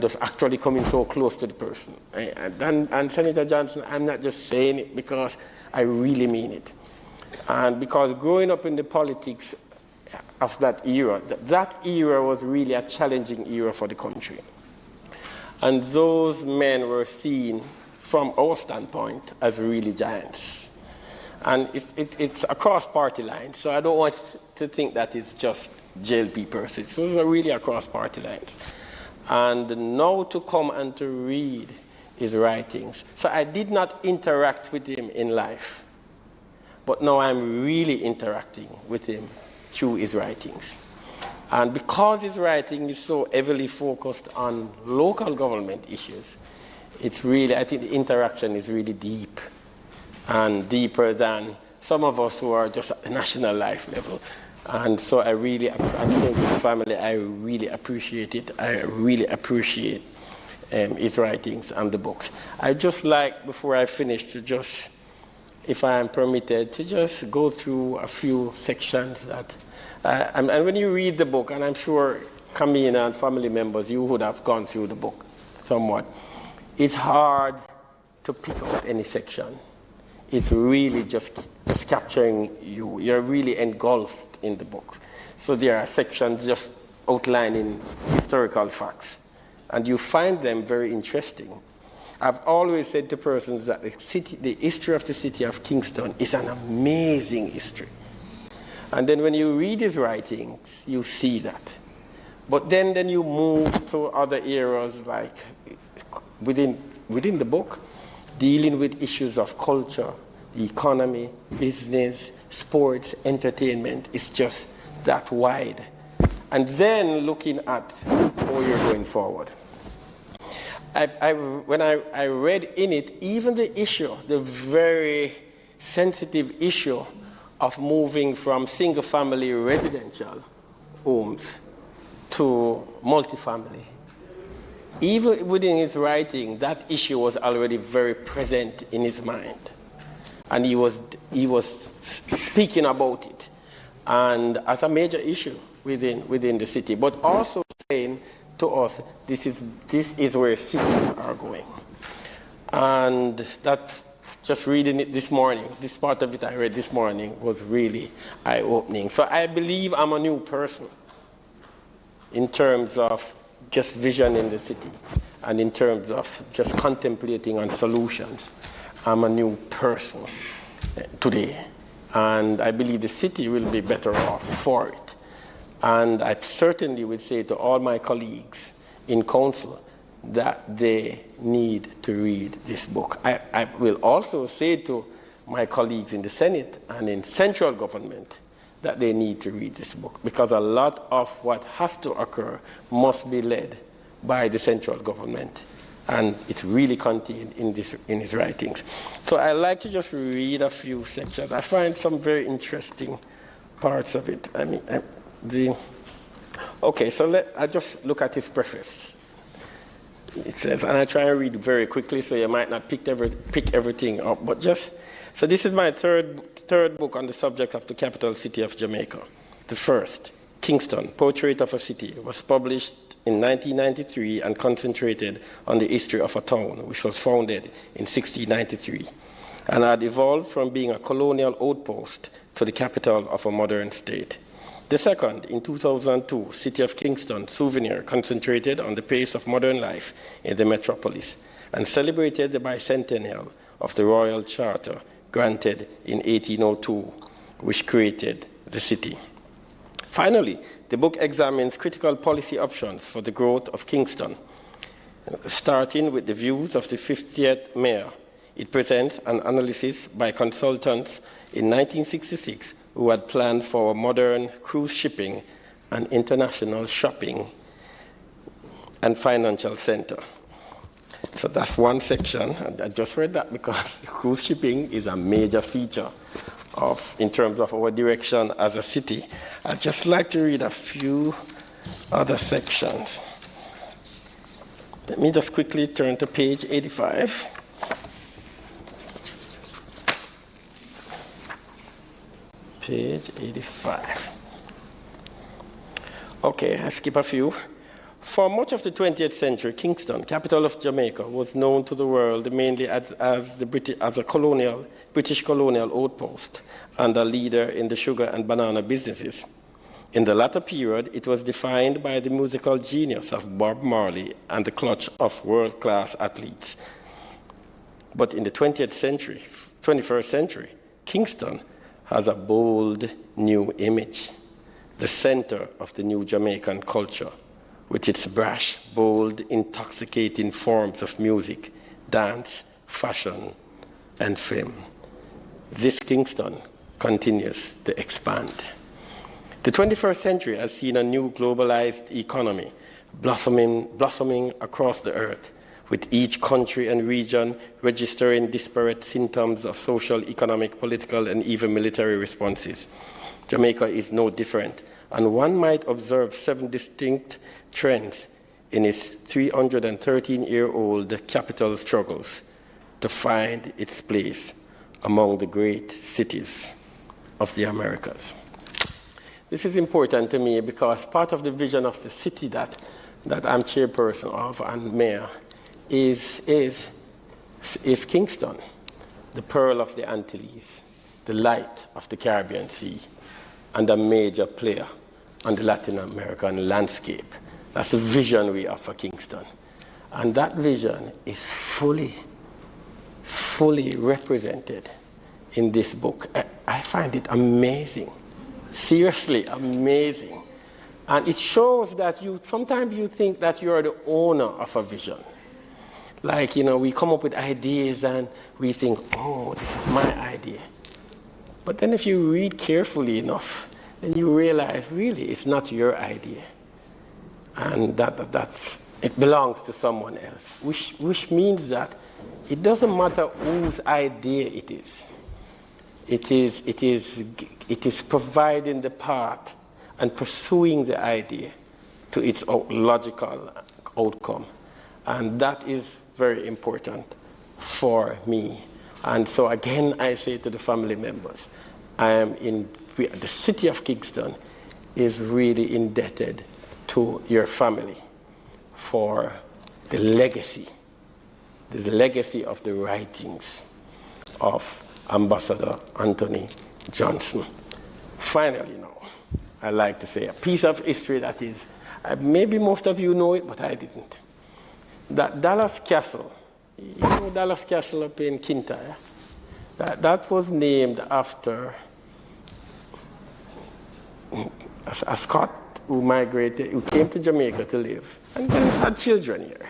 just actually coming so close to the person. And Senator Johnson, I'm not just saying it because I really mean it. And because growing up in the politics of that era was really a challenging era for the country. And those men were seen from our standpoint as really giants. And it's across party lines, so I don't want to think that it's just JLP persons. Those are really across party lines. And now to come and to read his writings. So I did not interact with him in life, but now I'm really interacting with him through his writings. And because his writing is so heavily focused on local government issues, it's really, I think the interaction is really deep, and deeper than some of us who are just at the national life level. And so I think the family, I really appreciate it. I really appreciate his writings and the books. I just like, before I finish, to just, if I am permitted, to just go through a few sections that, and when you read the book, and I'm sure Kamina and family members, you would have gone through the book somewhat. It's hard to pick out any section. It's really just capturing you. You're really engulfed in the book. So there are sections just outlining historical facts, and you find them very interesting. I've always said to persons that the history of the city of Kingston is an amazing history. And then when you read his writings, you see that. But then you move to other areas like within the book, dealing with issues of culture, the economy, business, sports, entertainment. It's just that wide. And then looking at how you're going forward. When I read in it, even the issue, the very sensitive issue of moving from single-family residential homes to multifamily. Even within his writing, that issue was already very present in his mind. And he was speaking about it, and as a major issue within the city, but also saying to us, this is where cities are going. And that's just reading it this morning. This part of it I read this morning was really eye-opening. So I believe I'm a new person in terms of just vision in the city, and in terms of just contemplating on solutions. I'm a new person today, and I believe the city will be better off for it. And I certainly would say to all my colleagues in council that they need to read this book. I will also say to my colleagues in the Senate and in central government that they need to read this book, because a lot of what has to occur must be led by the central government, and it's really contained in his writings. So I like to just read a few sections. I find some very interesting parts of it. I just look at his preface. It says, and I try and read very quickly, so you might not pick everything up, but just. So this is my third book on the subject of the capital city of Jamaica, the first. Kingston, Portrait of a City, was published in 1993 and concentrated on the history of a town which was founded in 1693 and had evolved from being a colonial outpost to the capital of a modern state. The second, in 2002, City of Kingston Souvenir, concentrated on the pace of modern life in the metropolis and celebrated the bicentennial of the Royal Charter granted in 1802, which created the city. Finally, the book examines critical policy options for the growth of Kingston. Starting with the views of the 50th mayor, it presents an analysis by consultants in 1966 who had planned for a modern cruise shipping and international shopping and financial center. So that's one section. I just read that because cruise shipping is a major feature in terms of our direction as a city. I'd just like to read a few other sections. Let me just quickly turn to page 85. Page 85. Okay, I skip a few. For much of the 20th century, Kingston, capital of Jamaica, was known to the world mainly as a British colonial outpost and a leader in the sugar and banana businesses. In the latter period, it was defined by the musical genius of Bob Marley and the clutch of world-class athletes. But in the 21st century, Kingston has a bold new image, the center of the new Jamaican culture, with its brash, bold, intoxicating forms of music, dance, fashion, and film. This Kingston continues to expand. The 21st century has seen a new globalized economy blossoming across the earth, with each country and region registering disparate symptoms of social, economic, political, and even military responses. Jamaica is no different, and one might observe 7 distinct trends in its 313-year-old capital struggles to find its place among the great cities of the Americas. This is important to me because part of the vision of the city that I'm chairperson of and mayor is Kingston, the pearl of the Antilles, the light of the Caribbean Sea, and a major player on the Latin American landscape. That's the vision we have for Kingston. And that vision is fully represented in this book. I find it amazing, seriously amazing. And it shows that sometimes you think that you're the owner of a vision. Like, we come up with ideas and we think, oh, this is my idea. But then if you read carefully enough, then you realize, really, it's not your idea. And it belongs to someone else, which means that it doesn't matter whose idea it is. It is providing the path and pursuing the idea to its logical outcome. And that is very important for me. And so again, I say to the family members, the city of Kingston is really indebted to your family for the legacy of the writings of Ambassador Anthony Johnson. Finally, I like to say a piece of history that is, maybe most of you know it, but I didn't. That Dallas Castle, Dallas Castle up in Kintyre, that was named after a Scot who came to Jamaica to live, and then had children here,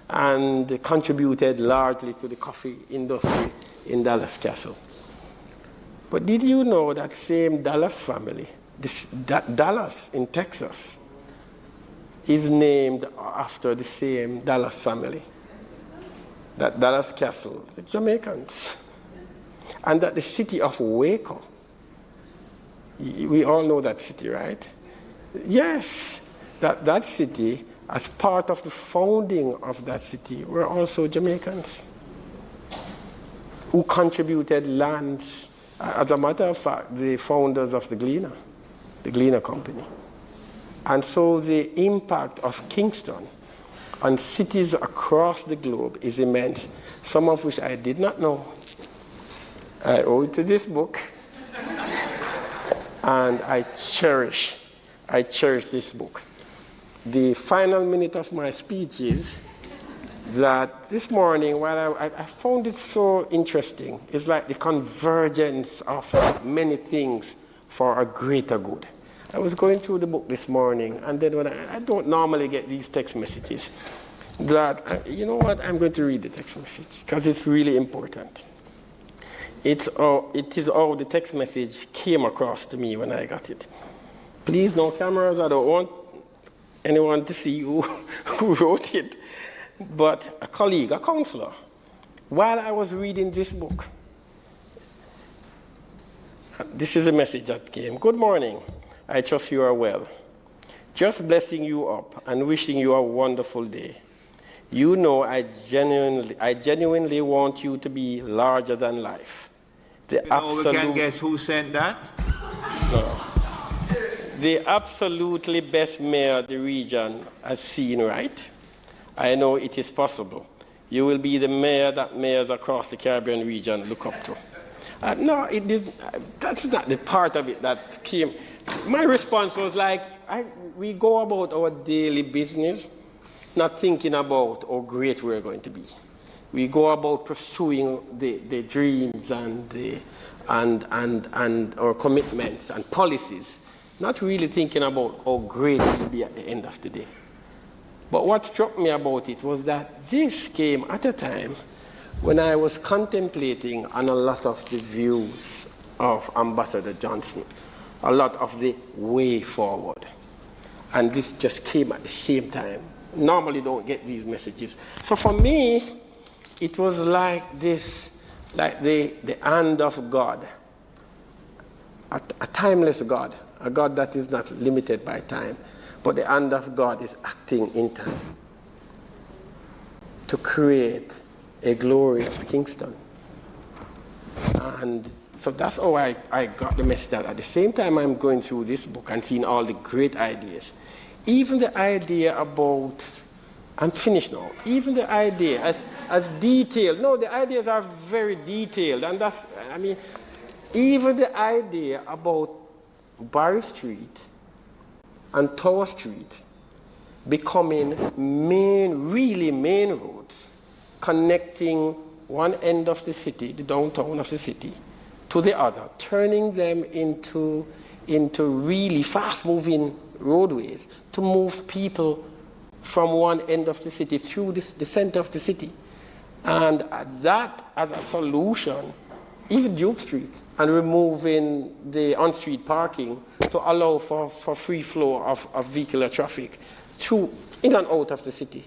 and contributed largely to the coffee industry in Dallas Castle. But did you know that same Dallas family, that Dallas in Texas, is named after the same Dallas family? That Dallas Castle, the Jamaicans. And that the city of Waco, we all know that city, right? Yes, that city, as part of the founding of that city, were also Jamaicans who contributed lands. As a matter of fact, the founders of the Gleaner Company And so the impact of Kingston on cities across the globe is immense, some of which I did not know. I owe it to this book, and I cherish this book. The final minute of my speech is that this morning, while I found it so interesting, it's like the convergence of many things for a greater good. I was going through the book this morning, and then when I don't normally get these text messages, that, you know what, I'm going to read the text message, because it's really important. It is how the text message came across to me when I got it. Please, no cameras, I don't want anyone to see who wrote it, but a colleague, a counselor. While I was reading this book, this is the message that came. Good morning. I trust you are well. Just blessing you up and wishing you a wonderful day. You know I genuinely want you to be larger than life. We can guess who sent that? No. The absolutely best mayor the region has seen, right? I know it is possible. You will be the mayor that mayors across the Caribbean region look up to. No, that's not the part of it that came. My response was like, we go about our daily business, not thinking about how great we're going to be. We go about pursuing the dreams and our commitments and policies, not really thinking about how great we'll be at the end of the day. But what struck me about it was that this came at a time when I was contemplating on a lot of the views of Ambassador Johnson, a lot of the way forward. And this just came at the same time. Normally don't get these messages. So for me, it was like this, like the hand of God, a timeless God, a God that is not limited by time, but the hand of God is acting in time to create a glorious Kingston. And so that's how I got the message that at the same time I'm going through this book and seeing all the great ideas. Even the idea about, I'm finished now, even the idea as detailed, no, the ideas are very detailed, and that's, I mean, even the idea about Barry Street and Tower Street becoming really main roads, connecting one end of the city, the downtown of the city, to the other, turning them into really fast-moving roadways to move people from one end of the city through the center of the city. And that as a solution, even Duke Street, and removing the on-street parking to allow for free flow of vehicular traffic through in and out of the city.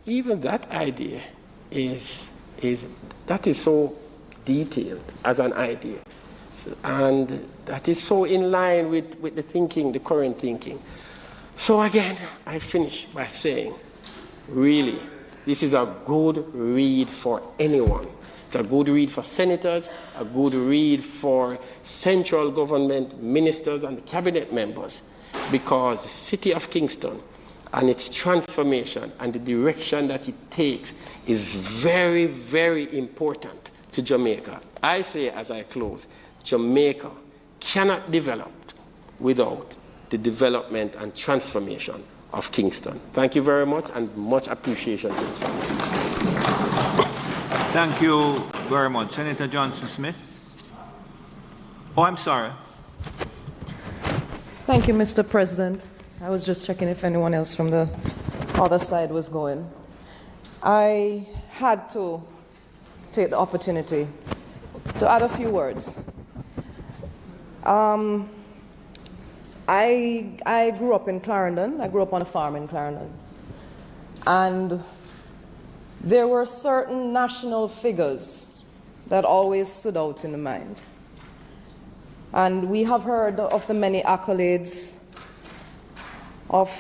Even that idea is so detailed as an idea. And that is so in line with the thinking, the current thinking. So again, I finish by saying, really, this is a good read for anyone. It's a good read for senators, a good read for central government ministers and cabinet members, because the city of Kingston and its transformation and the direction that it takes is very, very important to Jamaica. I say as I close, Jamaica cannot develop without the development and transformation of Kingston. Thank you very much, and much appreciation to the family. Thank you very much. Senator Johnson Smith. Oh, I'm sorry. Thank you, Mr. President. I was just checking if anyone else from the other side was going. I had to take the opportunity to add a few words. I grew up in Clarendon. I grew up on a farm in Clarendon. And there were certain national figures that always stood out in the mind. And we have heard of the many accolades of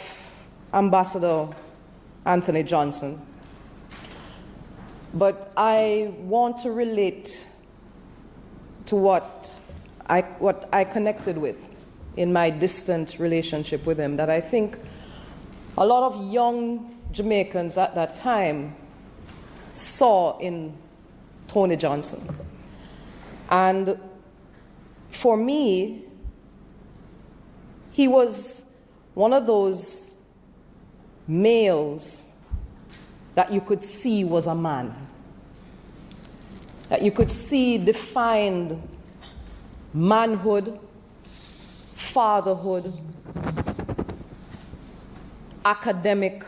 Ambassador Anthony Johnson. But I want to relate to what I connected with in my distant relationship with him that I think a lot of young Jamaicans at that time saw in Tony Johnson. And for me, he was one of those males that you could see was a man, that you could see defined manhood, fatherhood, academic,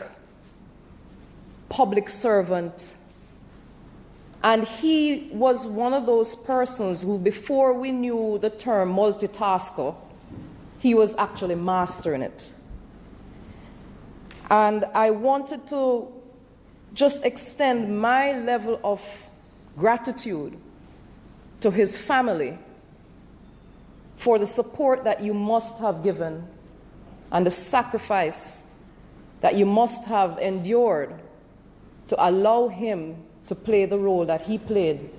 public servant. And he was one of those persons who, before we knew the term multitasker, he was actually mastering it. And I wanted to just extend my level of gratitude to his family for the support that you must have given and the sacrifice that you must have endured to allow him to play the role that he played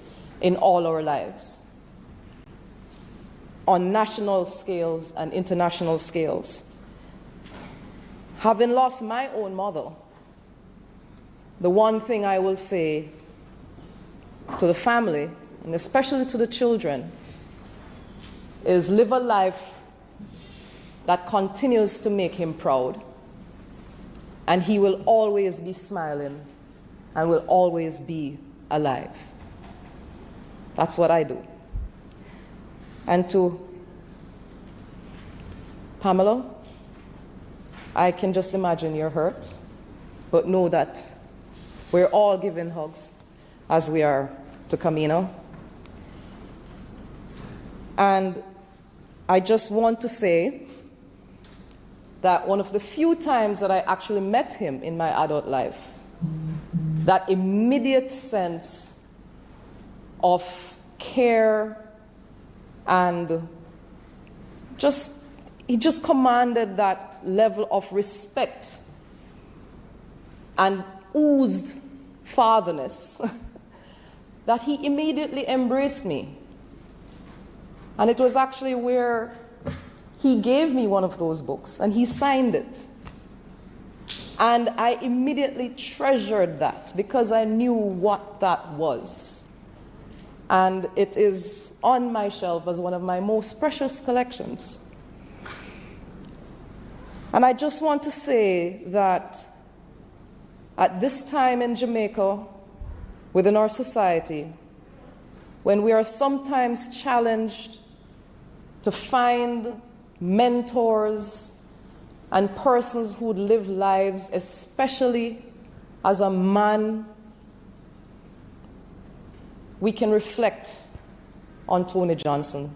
in all our lives, on national scales and international scales. Having lost my own mother, the one thing I will say to the family, and especially to the children, is live a life that continues to make him proud, and he will always be smiling and will always be alive. That's what I do. And to Pamela, I can just imagine you're hurt, but know that we're all giving hugs as we are to Camino. And I just want to say that one of the few times that I actually met him in my adult life, that immediate sense of care and he just commanded that level of respect and oozed fatherness that he immediately embraced me. And it was actually where he gave me one of those books and he signed it. And I immediately treasured that because I knew what that was. And it is on my shelf as one of my most precious collections. And I just want to say that at this time in Jamaica, within our society, when we are sometimes challenged to find mentors and persons who live lives, especially as a man, we can reflect on Tony Johnson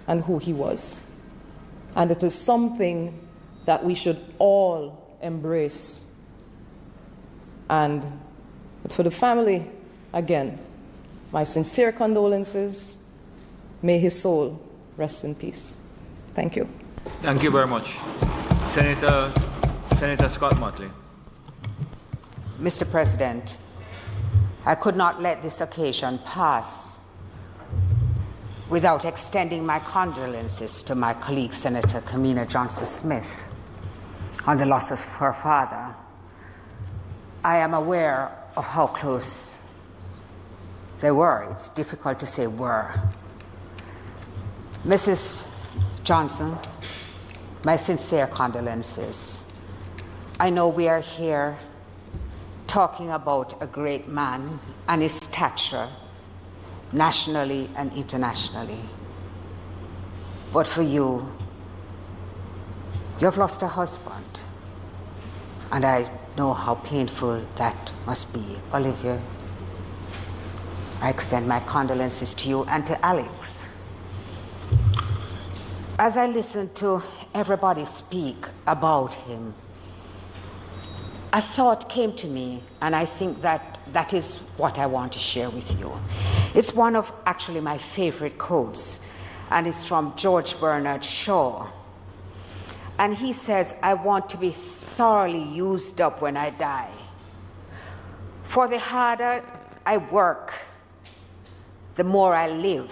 and who he was. And it is something that we should all embrace. And for the family, again, my sincere condolences. May his soul rest in peace. Thank you. Thank you very much. Senator Scott Motley. Mr. President, I could not let this occasion pass without extending my condolences to my colleague, Senator Kamina Johnson-Smith, on the loss of her father. I am aware of how close they were. It's difficult to say were. Mrs. Johnson, my sincere condolences. I know we are here talking about a great man and his stature nationally and internationally. But for you, you've lost a husband. And I know how painful that must be. Olivia, I extend my condolences to you and to Alex. As I listened to everybody speak about him, a thought came to me, and I think that is what I want to share with you. It's one of actually my favorite quotes, and it's from George Bernard Shaw. And he says, "I want to be thoroughly used up when I die. For the harder I work, the more I live.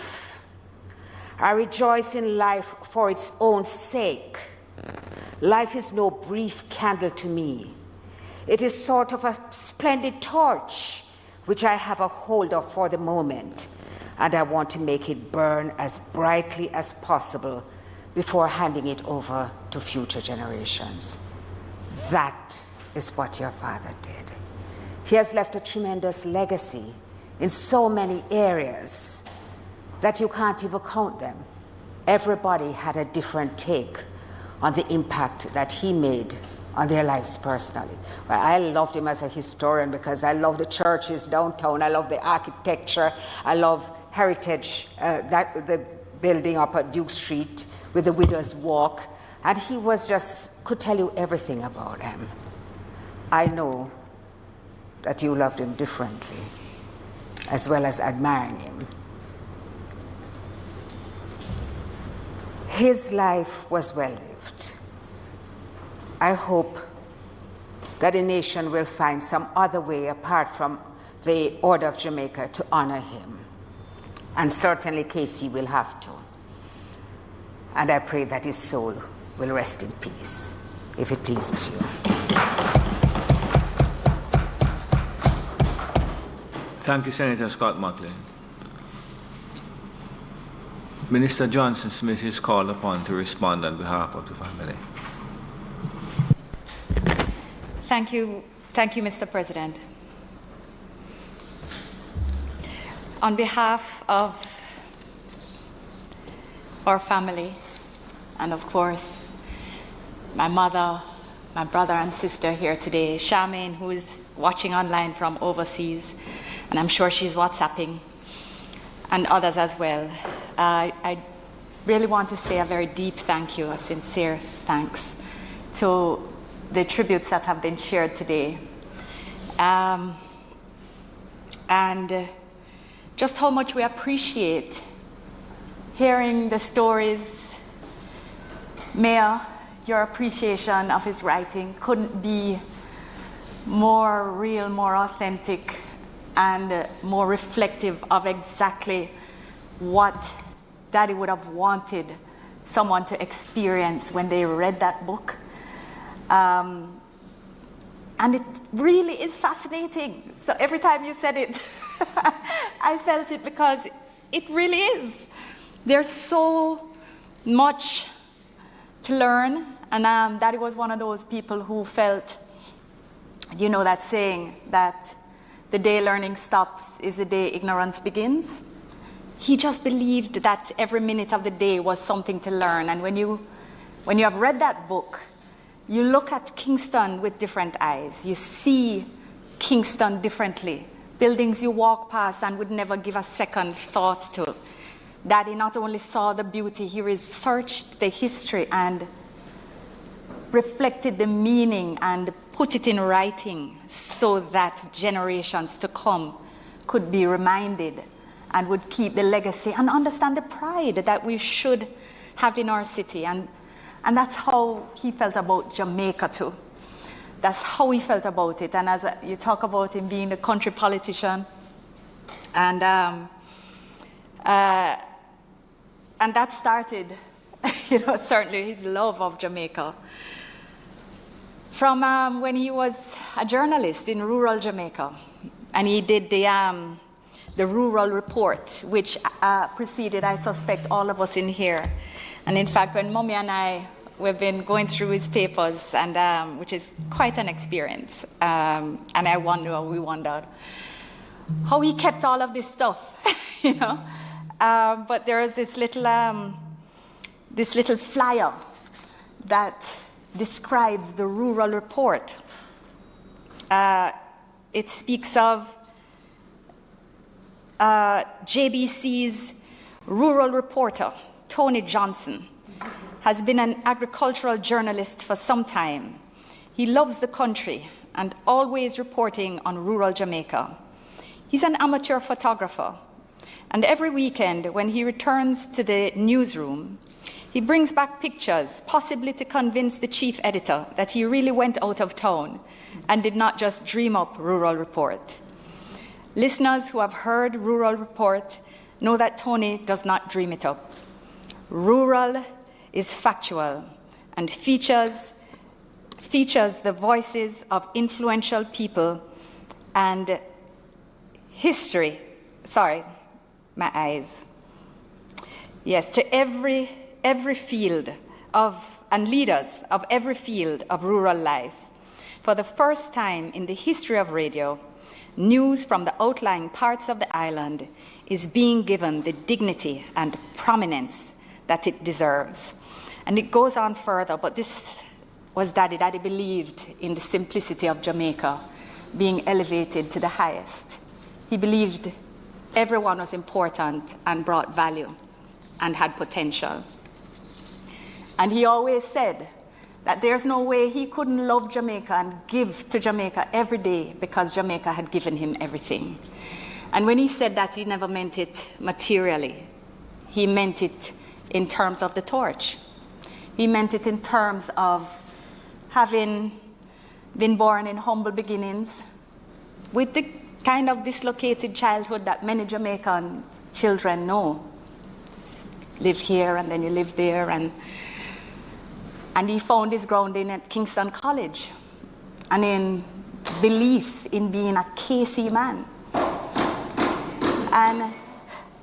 I rejoice in life for its own sake. Life is no brief candle to me. It is sort of a splendid torch which I have a hold of for the moment, and I want to make it burn as brightly as possible before handing it over to future generations. That is what your father did. He has left a tremendous legacy in so many areas that you can't even count them. Everybody had a different take on the impact that he made on their lives personally. Well, I loved him as a historian because I love the churches downtown, I love the architecture, I love heritage, the building up at Duke Street with the Widow's Walk, and he was just, could tell you everything about him. I know that you loved him differently, as well as admiring him. His life was well lived. I hope that the nation will find some other way apart from the Order of Jamaica to honor him. And certainly Casey will have to. And I pray that his soul will rest in peace, if it pleases you. Thank you, Senator Scott Motley. Minister Johnson Smith is called upon to respond on behalf of the family. Thank you, Mr. President. On behalf of our family, and of course, my mother, my brother and sister here today, Charmaine, who is watching online from overseas, and I'm sure she's WhatsApping, and others as well. I really want to say a very deep thank you, a sincere thanks to the tributes that have been shared today. And just how much we appreciate hearing the stories. Mayor, your appreciation of his writing couldn't be more real, more authentic, and more reflective of exactly what Daddy would have wanted someone to experience when they read that book. And it really is fascinating. So every time you said it, I felt it, because it really is. There's so much to learn, and Daddy was one of those people who felt, you know, that saying that the day learning stops is the day ignorance begins. He just believed that every minute of the day was something to learn. And when you have read that book, you look at Kingston with different eyes. You see Kingston differently. Buildings you walk past and would never give a second thought to. Daddy not only saw the beauty, he researched the history and reflected the meaning and put it in writing so that generations to come could be reminded and would keep the legacy and understand the pride that we should have in our city. And that's how he felt about Jamaica too. That's how he felt about it. And as you talk about him being a country politician, and that started, you know, certainly his love of Jamaica. From when he was a journalist in rural Jamaica, and he did the rural report, which preceded, I suspect, all of us in here. And in fact, when Mommy and we've been going through his papers, and which is quite an experience. And we wondered how he kept all of this stuff, you know. But there is this little flyer that describes the rural report. It speaks of JBC's rural reporter, Tony Johnson, has been an agricultural journalist for some time. He loves the country and always reporting on rural Jamaica. He's an amateur photographer, and every weekend when he returns to the newsroom, he brings back pictures, possibly to convince the chief editor that he really went out of town and did not just dream up Rural Report. Listeners who have heard Rural Report know that Tony does not dream it up. Rural is factual and features the voices of influential people and history. Sorry, my eyes. Yes, to every field and leaders of every field of rural life. For the first time in the history of radio, news from the outlying parts of the island is being given the dignity and prominence that it deserves. And it goes on further, but this was Daddy. Daddy believed in the simplicity of Jamaica being elevated to the highest. He believed everyone was important and brought value and had potential. And he always said that there's no way he couldn't love Jamaica and give to Jamaica every day because Jamaica had given him everything. And when he said that, he never meant it materially. He meant it in terms of the torch. He meant it in terms of having been born in humble beginnings with the kind of dislocated childhood that many Jamaican children know. Just live here and then you live there, and he found his grounding at Kingston College and in belief in being a KC man. And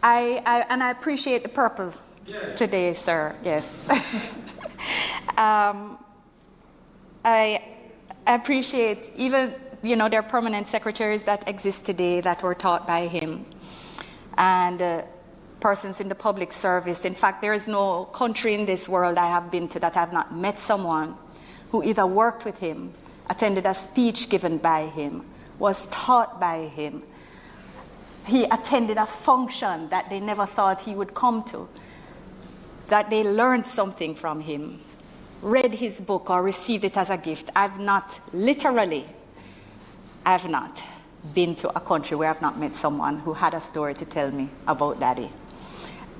I appreciate the purple today, sir. Yes. I appreciate even, there are permanent secretaries that exist today that were taught by him, and persons in the public service. In fact, there is no country in this world I have been to that I have not met someone who either worked with him, attended a speech given by him, was taught by him. He attended a function that they never thought he would come to, that they learned something from him, read his book or received it as a gift. I've not been to a country where I've not met someone who had a story to tell me about Daddy.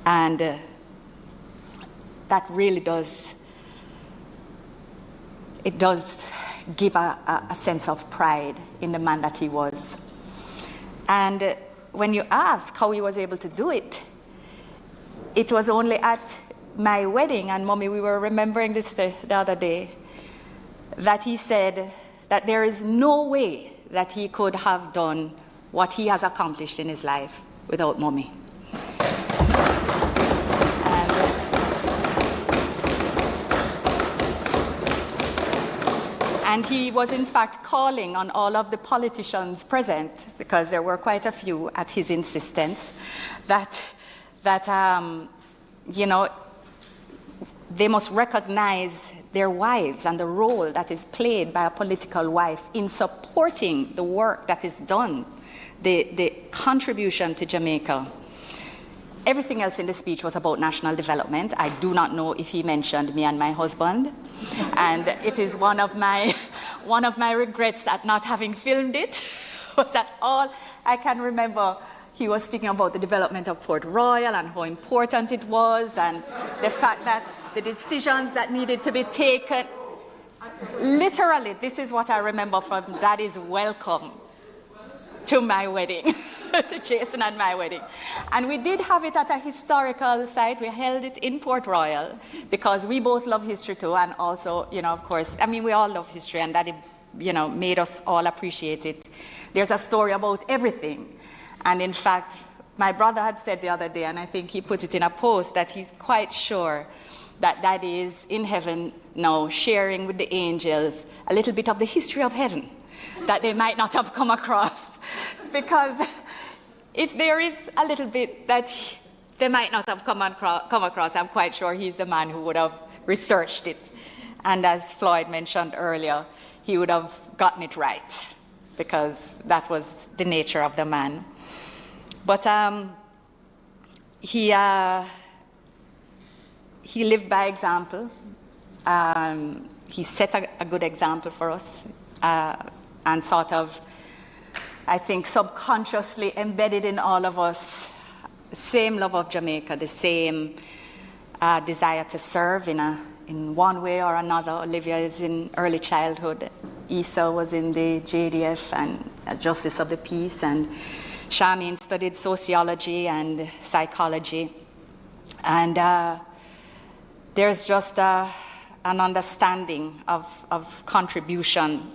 And that really does give a sense of pride in the man that he was. And when you ask how he was able to do it, it was only at my wedding, and Mommy, we were remembering this the other day, that he said that there is no way that he could have done what he has accomplished in his life without Mommy. And he was in fact calling on all of the politicians present, because there were quite a few at his insistence, that they must recognize their wives and the role that is played by a political wife in supporting the work that is done, the contribution to Jamaica. Everything else in the speech was about national development. I do not know if he mentioned me and my husband, and it is one of my regrets at not having filmed it, was that all I can remember. He was speaking about the development of Port Royal and how important it was, and the fact that the decisions that needed to be taken. Literally, this is what I remember from Daddy's welcome to my wedding, to Jason and my wedding. And we did have it at a historical site. We held it in Port Royal because we both love history too, and also, of course, we all love history, and Daddy, made us all appreciate it. There's a story about everything. And in fact, my brother had said the other day, and I think he put it in a post, that he's quite sure that Daddy is in heaven now sharing with the angels a little bit of the history of heaven that they might not have come across. Because if there is a little bit that they might not have come across, I'm quite sure he's the man who would have researched it. And as Floyd mentioned earlier, he would have gotten it right, because that was the nature of the man. But he lived by example. He set a good example for us, and sort of, I think, subconsciously embedded in all of us the same love of Jamaica, the same desire to serve in one way or another. Olivia is in early childhood. Issa was in the JDF and Justice of the Peace, and Charmaine studied sociology and psychology. And there's just an understanding of contribution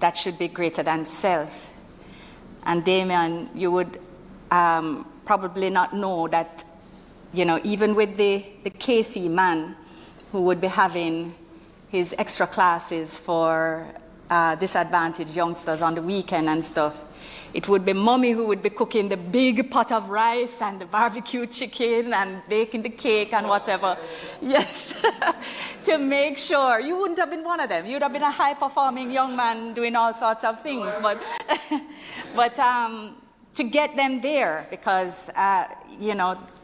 that should be greater than self. And Damien, you would probably not know that, even with the KC man who would be having his extra classes for disadvantaged youngsters on the weekend and stuff, it would be mommy who would be cooking the big pot of rice and the barbecue chicken and baking the cake and whatever. Yes, to make sure. You wouldn't have been one of them. You'd have been a high-performing young man doing all sorts of things. But to get them there, because,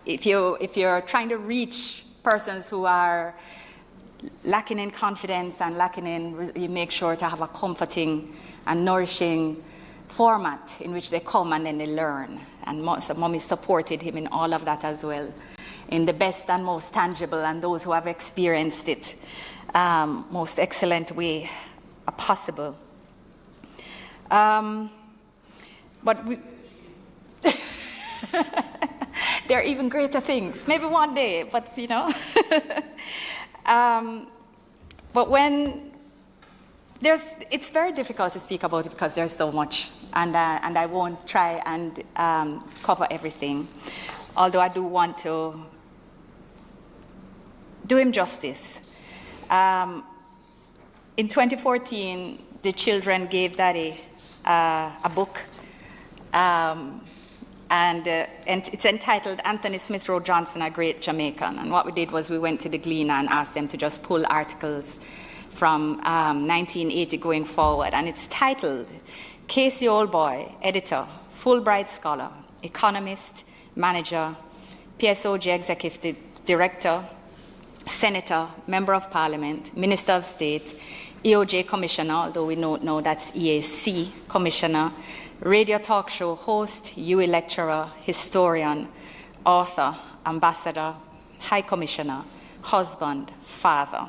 if you're trying to reach persons who are lacking in confidence and you make sure to have a comforting and nourishing format in which they come and then they learn. And so Mommy supported him in all of that as well, in the best and most tangible, and those who have experienced it most excellent way possible. But there are even greater things. Maybe one day, but but when it's very difficult to speak about it because there's so much, and I won't try and cover everything, although I do want to do him justice. In 2014, the children gave Daddy a book, and it's entitled Anthony Smith Rowe Johnson, a Great Jamaican. And what we did was we went to the Gleaner and asked them to just pull articles from 1980 going forward. And it's titled Casey Oldboy, editor, Fulbright scholar, economist, manager, PSOG executive director, senator, member of parliament, minister of state, EOJ commissioner, although we don't know that's EAC commissioner, radio talk show host, UE lecturer, historian, author, ambassador, high commissioner, husband, father.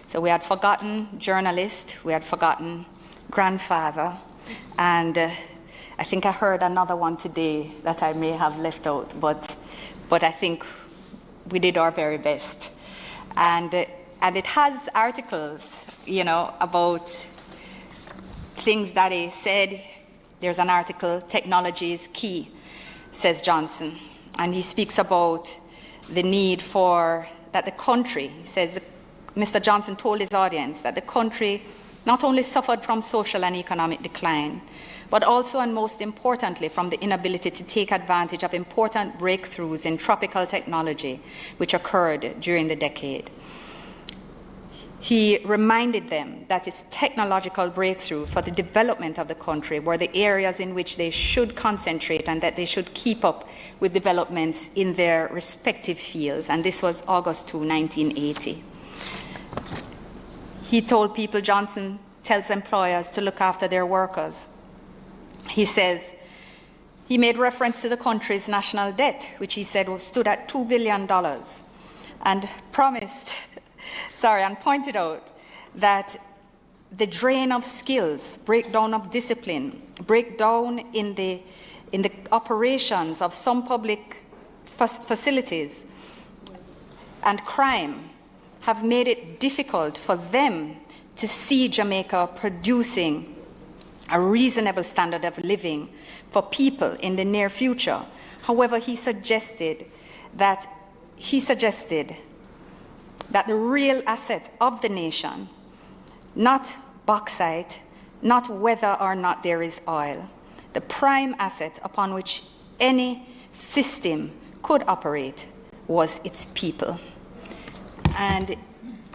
So we had forgotten journalist, we had forgotten grandfather, and I think I heard another one today that I may have left out, but I think we did our very best. And it has articles, about things that he said. There's an article, Technology is Key, says Johnson. And he speaks about the need that the country, he says, Mr. Johnson told his audience that the country not only suffered from social and economic decline, but also and most importantly from the inability to take advantage of important breakthroughs in tropical technology which occurred during the decade. He reminded them that its technological breakthrough for the development of the country were the areas in which they should concentrate and that they should keep up with developments in their respective fields. And this was August 2, 1980. He told people, Johnson tells employers to look after their workers. He says, he made reference to the country's national debt, which he said stood at $2 billion, and pointed out that the drain of skills, breakdown of discipline, breakdown in the operations of some public facilities, and crime have made it difficult for them to see Jamaica producing a reasonable standard of living for people in the near future. However, he suggested that the real asset of the nation, not bauxite, not whether or not there is oil, the prime asset upon which any system could operate was its people. And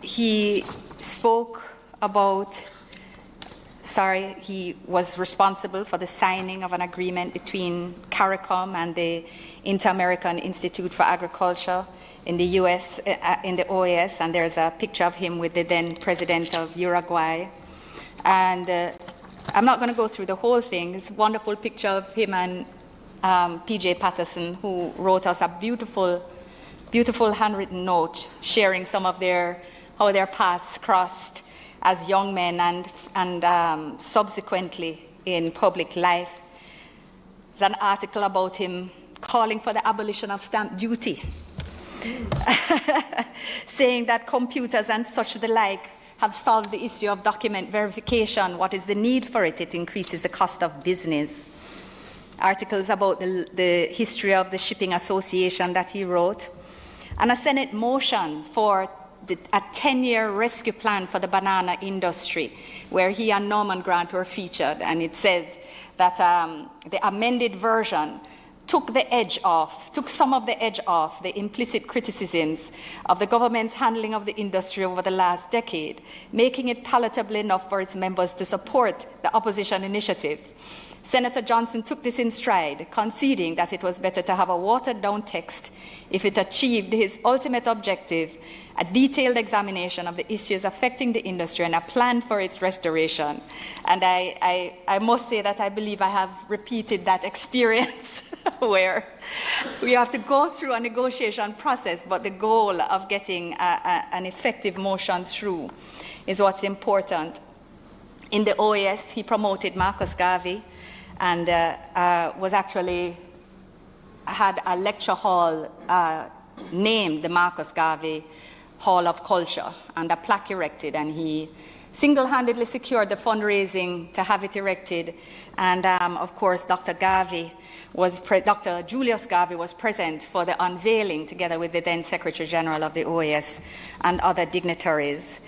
he spoke about, he was responsible for the signing of an agreement between CARICOM and the Inter-American Institute for Agriculture in the US, in the OAS, and there's a picture of him with the then president of Uruguay. And I'm not going to go through the whole thing. It's a wonderful picture of him and P.J. Patterson, who wrote us a beautiful handwritten note sharing some of how their paths crossed as young men and subsequently in public life. There's an article about him calling for the abolition of stamp duty. saying that computers and such the like have solved the issue of document verification. What is the need for it? It increases the cost of business. Articles about the history of the Shipping Association that he wrote, and a Senate motion for a 10-year rescue plan for the banana industry, where he and Norman Grant were featured. And it says that the amended version took some of the edge off the implicit criticisms of the government's handling of the industry over the last decade, making it palatable enough for its members to support the opposition initiative. Senator Johnson took this in stride, conceding that it was better to have a watered-down text if it achieved his ultimate objective, a detailed examination of the issues affecting the industry and a plan for its restoration. And I must say that I believe I have repeated that experience where we have to go through a negotiation process, but the goal of getting an effective motion through is what's important. In the OAS, he promoted Marcus Garvey, and had a lecture hall named the Marcus Garvey Hall of Culture, and a plaque erected, and he single-handedly secured the fundraising to have it erected. And of course, Dr. Julius Garvey was present for the unveiling, together with the then Secretary General of the OAS and other dignitaries.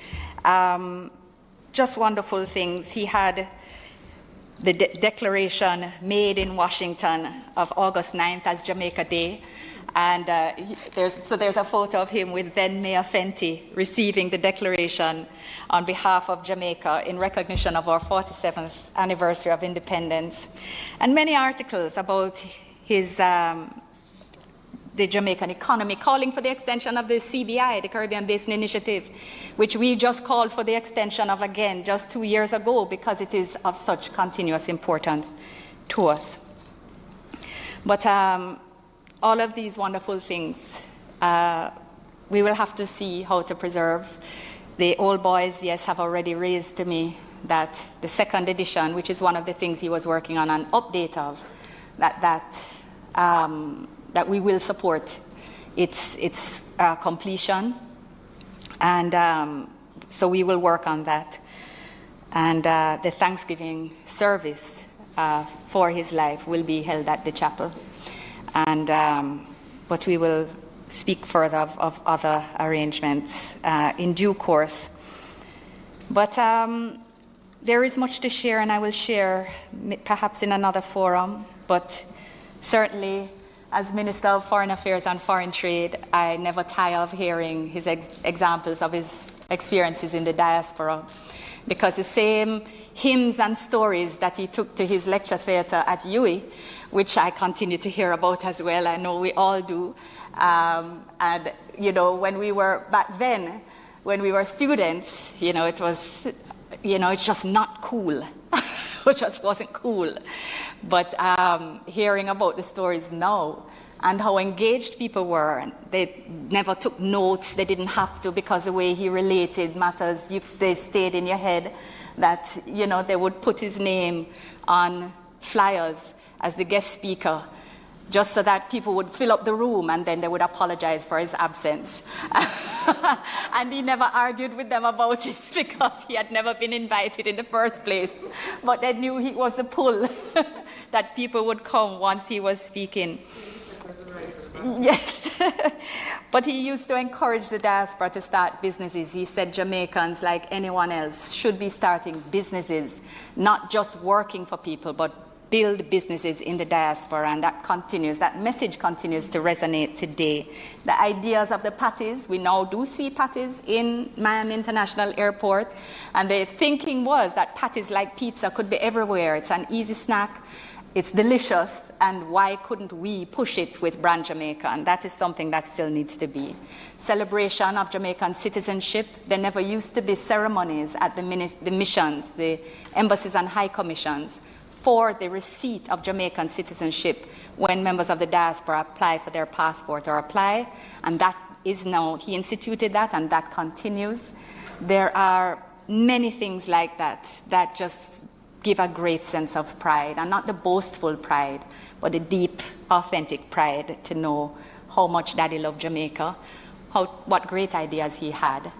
Just wonderful things. He had the declaration made in Washington of August 9th as Jamaica Day. And there's a photo of him with then Mayor Fenty receiving the declaration on behalf of Jamaica in recognition of our 47th anniversary of independence. And many articles about his the Jamaican economy, calling for the extension of the CBI, the Caribbean Basin Initiative, which we just called for the extension of again just 2 years ago because it is of such continuous importance to us. But all of these wonderful things, we will have to see how to preserve. The old boys, yes, have already raised to me that the second edition, which is one of the things he was working on, an update of, that we will support its completion. And so we will work on that. And the Thanksgiving service for his life will be held at the chapel. And but we will speak further of other arrangements in due course. But there is much to share, and I will share perhaps in another forum. But certainly, as Minister of Foreign Affairs and Foreign Trade, I never tire of hearing his examples of his experiences in the diaspora, because the same hymns and stories that he took to his lecture theatre at UWI, which I continue to hear about as well, I know we all do. And, you know, when we were back then, when we were students, you know, it was, you know, it's just not cool. It just wasn't cool. But hearing about the stories now and how engaged people were, they never took notes, they didn't have to, because the way he related matters, they stayed in your head, that, you know, they would put his name on flyers as the guest speaker, just so that people would fill up the room, and then they would apologize for his absence. And he never argued with them about it, because he had never been invited in the first place. But they knew he was the pull, that people would come once he was speaking. Yes. But he used to encourage the diaspora to start businesses. He said Jamaicans, like anyone else, should be starting businesses, not just working for people, but build businesses in the diaspora, and that continues, that message continues to resonate today. The ideas of the patties, we now do see patties in Miami International Airport, and the thinking was that patties like pizza could be everywhere. It's an easy snack, it's delicious, and why couldn't we push it with Brand Jamaica? And that is something that still needs to be. Celebration of Jamaican citizenship. There never used to be ceremonies at the missions, the embassies and high commissions, for the receipt of Jamaican citizenship when members of the diaspora apply for their passport or apply, and that is now, he instituted that, and that continues. There are many things like that that just give a great sense of pride, and not the boastful pride, but the deep, authentic pride to know how much Daddy loved Jamaica, what great ideas he had,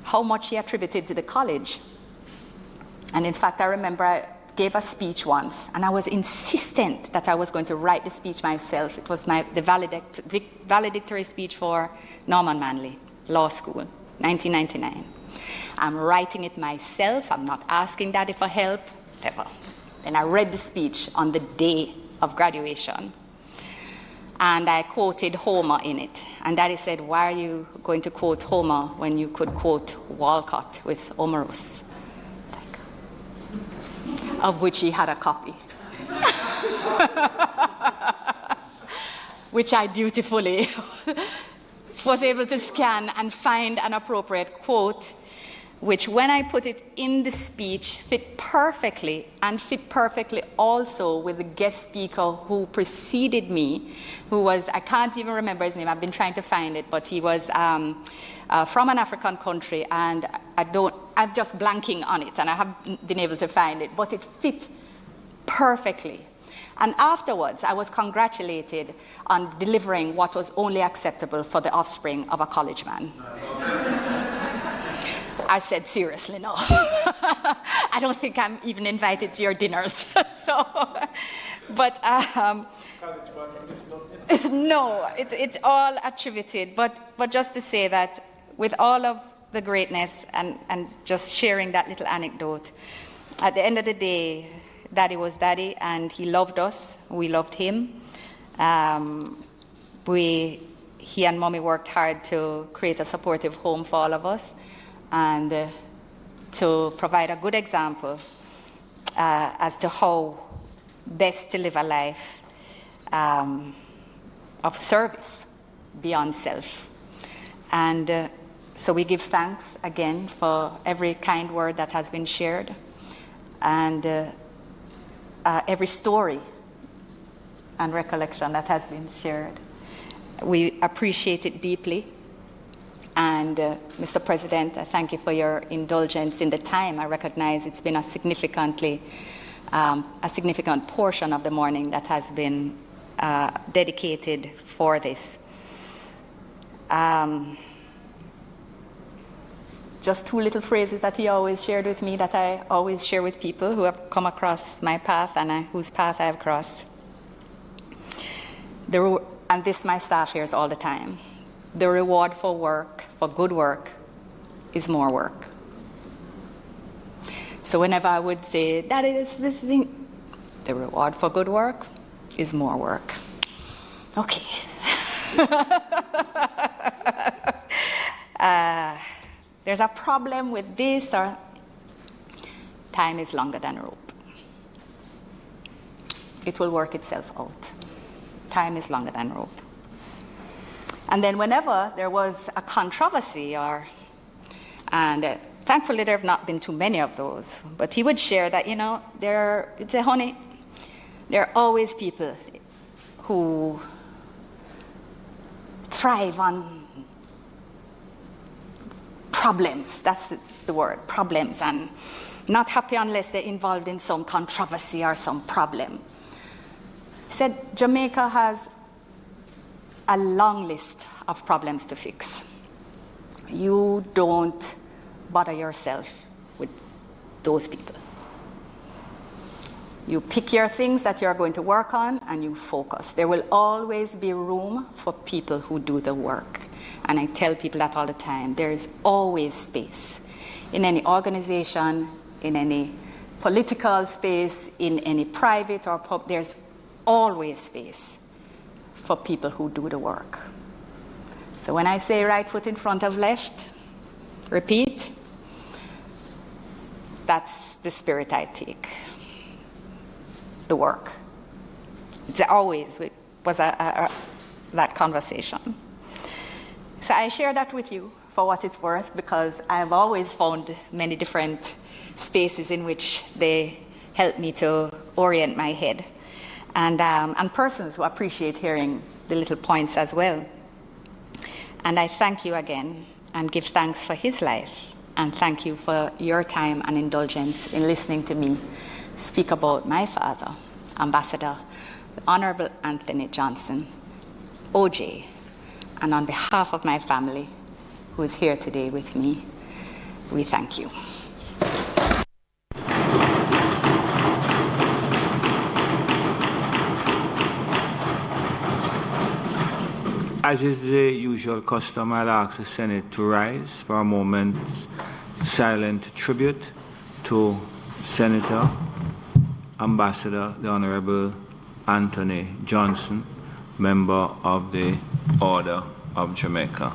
how much he attributed to the college. And in fact, I remember I gave a speech once, and I was insistent that I was going to write the speech myself. It was the valedictory speech for Norman Manley Law School, 1999. I'm writing it myself. I'm not asking Daddy for help, ever. And I read the speech on the day of graduation. And I quoted Homer in it. And Daddy said, why are you going to quote Homer when you could quote Walcott with Omerus? Of which he had a copy. Which I dutifully was able to scan and find an appropriate quote, which when I put it in the speech fit perfectly, and fit perfectly also with the guest speaker who preceded me, who was, I can't even remember his name, I've been trying to find it, but he was from an African country, and I'm just blanking on it, and I haven't been able to find it, but it fit perfectly. And afterwards, I was congratulated on delivering what was only acceptable for the offspring of a college man. I said, seriously, no. I don't think I'm even invited to your dinners. No, it's all attributed. But just to say that with all of the greatness and just sharing that little anecdote, at the end of the day, Daddy was Daddy, and he loved us. We loved him. He and Mommy worked hard to create a supportive home for all of us, and to provide a good example as to how best to live a life of service beyond self. And so we give thanks again for every kind word that has been shared, and every story and recollection that has been shared. We appreciate it deeply. And Mr. President, I thank you for your indulgence in the time. I recognize it's been a significant portion of the morning that has been dedicated for this. Just two little phrases that he always shared with me, that I always share with people who have come across my path and whose path I have crossed. And this my staff hears all the time. The reward for work, for good work, is more work. So whenever I would say, Daddy, this thing, the reward for good work is more work. Okay. There's a problem with this, or time is longer than rope. It will work itself out. Time is longer than rope. And then whenever there was a controversy, and thankfully there have not been too many of those, but he would share that, he'd say, honey, there are always people who thrive on problems. That's the word, problems, and not happy unless they're involved in some controversy or some problem. He said Jamaica has a long list of problems to fix. You don't bother yourself with those people. You pick your things that you're going to work on and you focus. There will always be room for people who do the work. And I tell people that all the time. There is always space in any organization, in any political space, in any private or public. There's always space for people who do the work. So when I say right foot in front of left, repeat, that's the spirit I take. The work. It always was that conversation. So I share that with you for what it's worth, because I've always found many different spaces in which they help me to orient my head, and persons who appreciate hearing the little points as well. And I thank you again and give thanks for his life and thank you for your time and indulgence in listening to me speak about my father, Ambassador the Honorable Anthony Johnson, OJ, and on behalf of my family who is here today with me, we thank you. As is the usual custom, I'll ask the Senate to rise for a moment's silent tribute to Senator, Ambassador, the Honorable Anthony Johnson, member of the Order of Jamaica.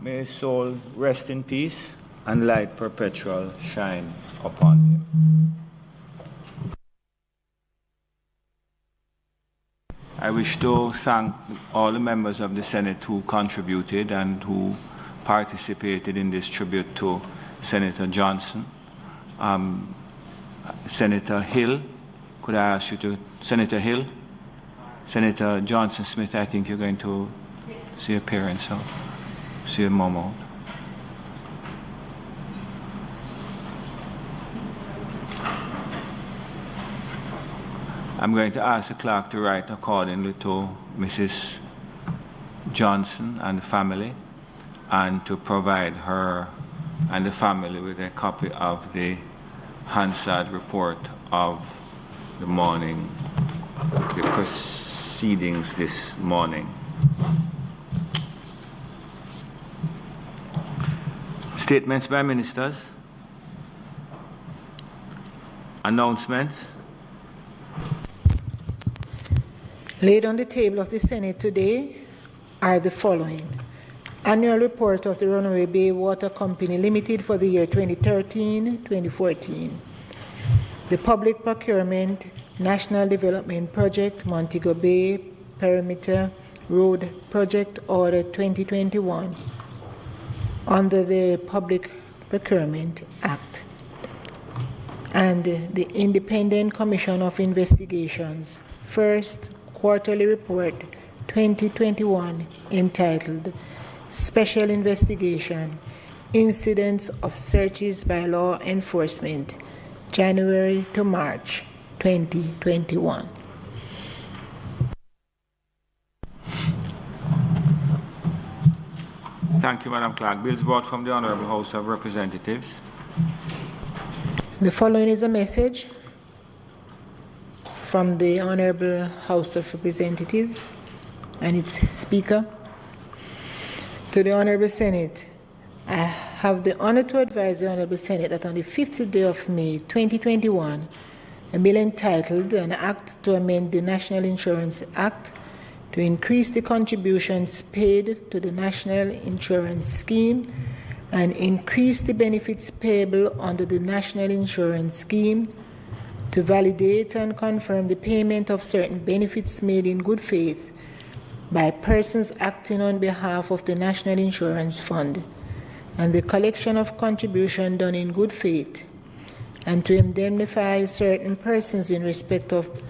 May his soul rest in peace and light perpetual shine upon him. I wish to thank all the members of the Senate who contributed and who participated in this tribute to Senator Johnson. Senator Hill, could I ask you to, Senator Hill? Senator Johnson Smith, I think you're going to see your parents, so see your mom out. I'm going to ask the clerk to write accordingly to Mrs. Johnson and the family, and to provide her and the family with a copy of the Hansard report of the morning, the proceedings this morning. Statements by ministers. Announcements. Laid on the table of the Senate today are the following. Annual report of the Runaway Bay Water Company Limited for the year 2013-2014. The Public Procurement National Development Project Montego Bay Perimeter Road Project Order 2021 under the Public Procurement Act. And the Independent Commission of Investigations First Quarterly Report 2021 entitled Special Investigation Incidents of Searches by Law Enforcement January to March 2021. Thank you, Madam Clerk. Bills brought from the Honorable House of Representatives. The following is a message from the Honorable House of Representatives and its Speaker. To the Honorable Senate, I have the honor to advise the Honorable Senate that on the 5th day of May 2021, a bill entitled An Act to Amend the National Insurance Act to increase the contributions paid to the National Insurance Scheme and increase the benefits payable under the National Insurance Scheme, to validate and confirm the payment of certain benefits made in good faith by persons acting on behalf of the National Insurance Fund, and the collection of contribution done in good faith, and to indemnify certain persons in respect of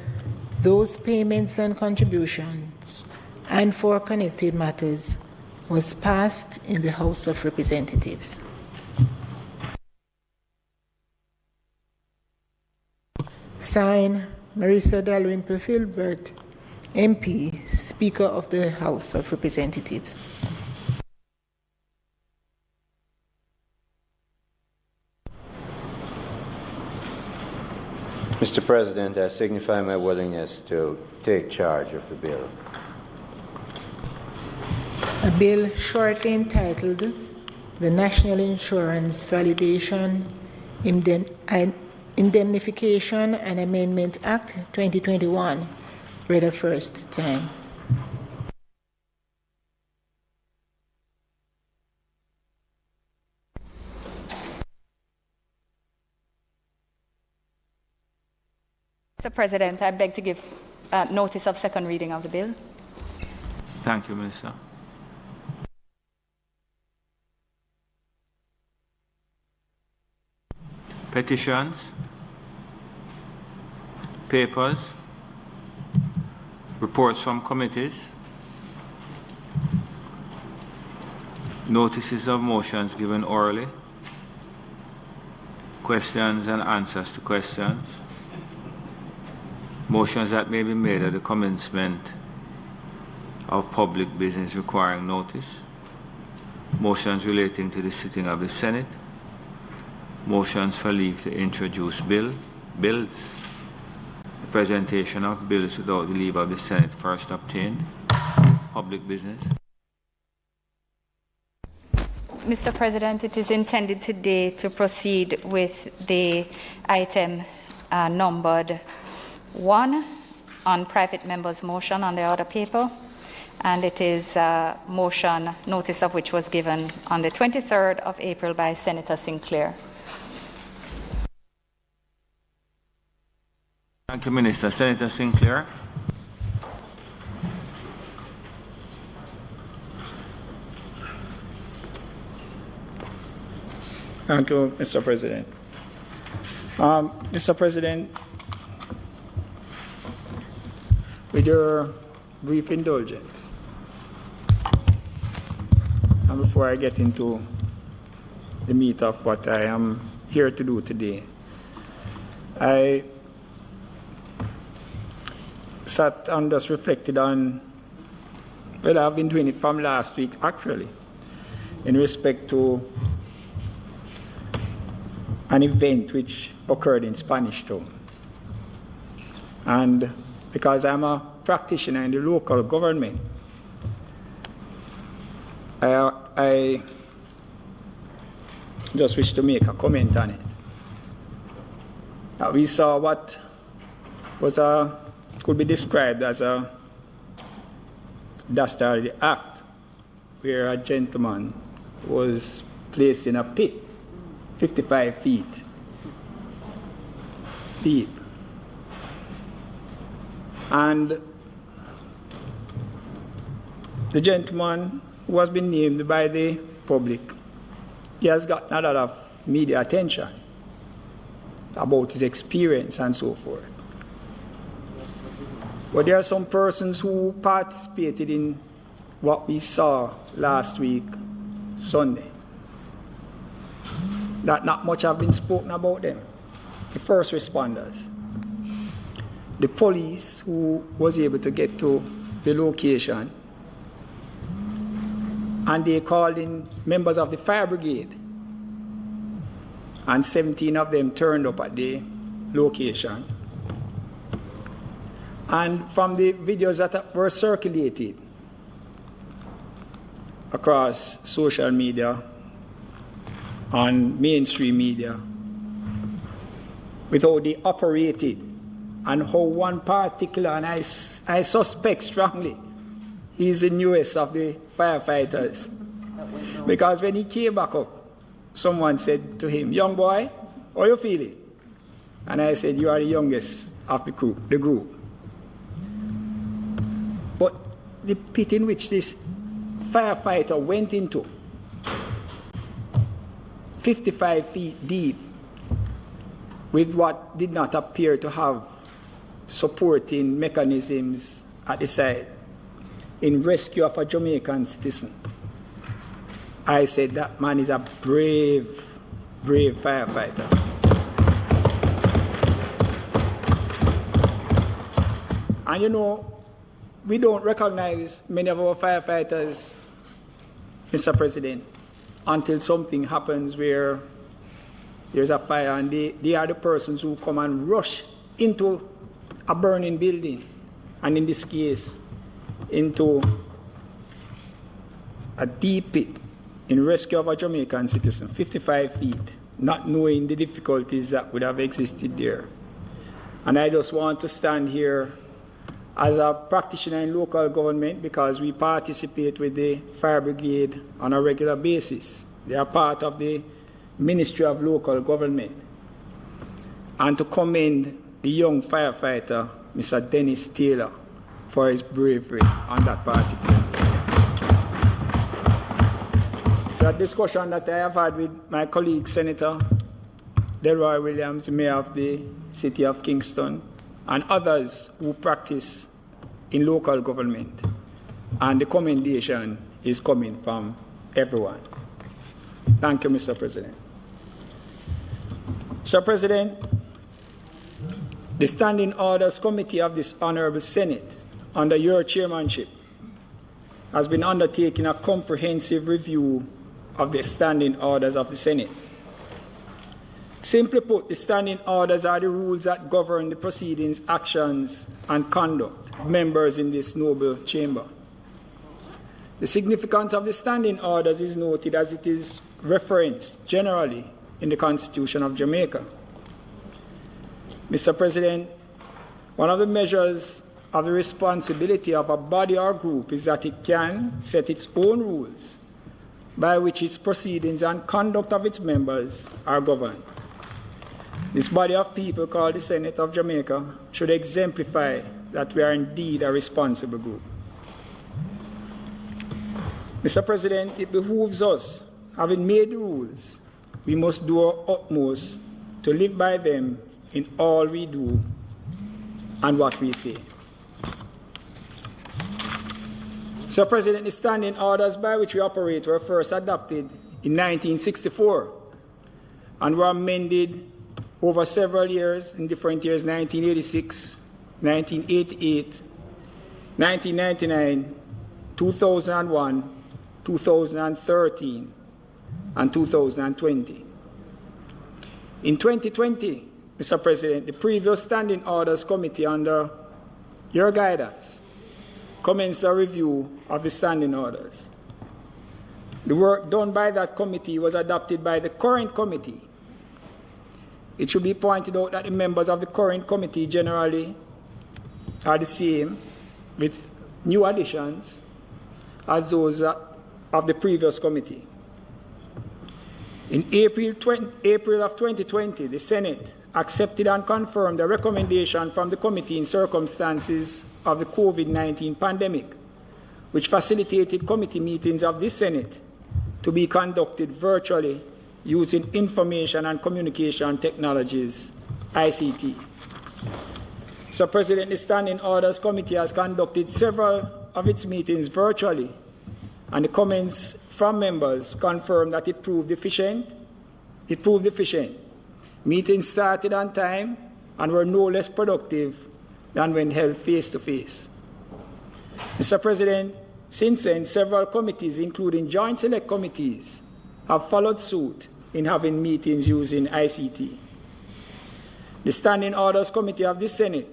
those payments and contributions, and for connected matters, was passed in the House of Representatives. Signed, Marissa Dalrymple Filbert, MP, Speaker of the House of Representatives. Mr. President, I signify my willingness to take charge of the bill. A bill shortly entitled the National Insurance Validation, Indemnification and Amendment Act 2021, read a first time. Mr. President, I beg to give notice of second reading of the bill. Thank you, Minister. Petitions, papers, reports from committees, notices of motions given orally, questions and answers to questions, motions that may be made at the commencement of public business requiring notice, motions relating to the sitting of the Senate, motions for leave to introduce bills, the presentation of bills without the leave of the Senate first obtained, public business. Mr. President, it is intended today to proceed with the item numbered 1 on private members' motion on the order paper, and it is a motion, notice of which was given on the 23rd of April by Senator Sinclair. Thank you, Minister. Senator Sinclair. Thank you, Mr. President. Mr. President, with your brief indulgence, and before I get into the meat of what I am here to do today, I sat and just reflected on, well, I've been doing it from last week actually, in respect to an event which occurred in Spanish Town. And because I'm a practitioner in the local government, I just wish to make a comment on it. We saw what was could be described as a dastardly act, where a gentleman was placed in a pit 55 feet deep. And the gentleman who has been named by the public, he has gotten a lot of media attention about his experience and so forth. But there are some persons who participated in what we saw last week, Sunday, that not much have been spoken about them. The first responders, the police who was able to get to the location, and they called in members of the fire brigade, and 17 of them turned up at the location. And from the videos that were circulated across social media, on mainstream media, with how they operated and how one particular, and I suspect strongly, he's the newest of the firefighters. Because when he came back up, someone said to him, "Young boy, how you feeling?" And I said, "You are the youngest of the group. But the pit in which this firefighter went into, 55 feet deep, with what did not appear to have supporting mechanisms at the side, in rescue of a Jamaican citizen. I said that man is a brave, brave firefighter. And you know, we don't recognize many of our firefighters, Mr. President, until something happens where there's a fire, and they are the persons who come and rush into a burning building, and in this case, into a deep pit in rescue of a Jamaican citizen, 55 feet, not knowing the difficulties that would have existed there. And I just want to stand here as a practitioner in local government because we participate with the fire brigade on a regular basis. They are part of the Ministry of Local Government. And to commend the young firefighter, Mr. Dennis Taylor, for his bravery on that particular day. It's a discussion that I have had with my colleague, Senator Delroy Williams, Mayor of the City of Kingston, and others who practice in local government. And the commendation is coming from everyone. Thank you, Mr. President. Mr. President, the Standing Orders Committee of this Honorable Senate, under your chairmanship, has been undertaking a comprehensive review of the standing orders of the Senate. Simply put, the standing orders are the rules that govern the proceedings, actions, and conduct of members in this noble chamber. The significance of the standing orders is noted as it is referenced generally in the Constitution of Jamaica. Mr. President, one of the measures of the responsibility of a body or group is that it can set its own rules by which its proceedings and conduct of its members are governed. This body of people called the Senate of Jamaica should exemplify that we are indeed a responsible group. Mr. President, it behooves us, having made the rules, we must do our utmost to live by them in all we do and what we say. Mr. President, the standing orders by which we operate were first adopted in 1964 and were amended over several years, in different years, 1986, 1988, 1999, 2001, 2013, and 2020. In 2020, Mr. President, the previous Standing Orders Committee under your guidance commenced a review of the standing orders. The work done by that committee was adopted by the current committee. It should be pointed out that the members of the current committee generally are the same, with new additions, as those of the previous committee. In April of 2020, the Senate accepted and confirmed a recommendation from the committee in circumstances of the COVID-19 pandemic, which facilitated committee meetings of this Senate to be conducted virtually using information and communication technologies, ICT. So, President, the Standing Orders Committee has conducted several of its meetings virtually, and the comments from members confirm that it proved efficient. Meetings started on time and were no less productive than when held face-to-face. Mr. President, since then, several committees, including joint select committees, have followed suit in having meetings using ICT. The Standing Orders Committee of the Senate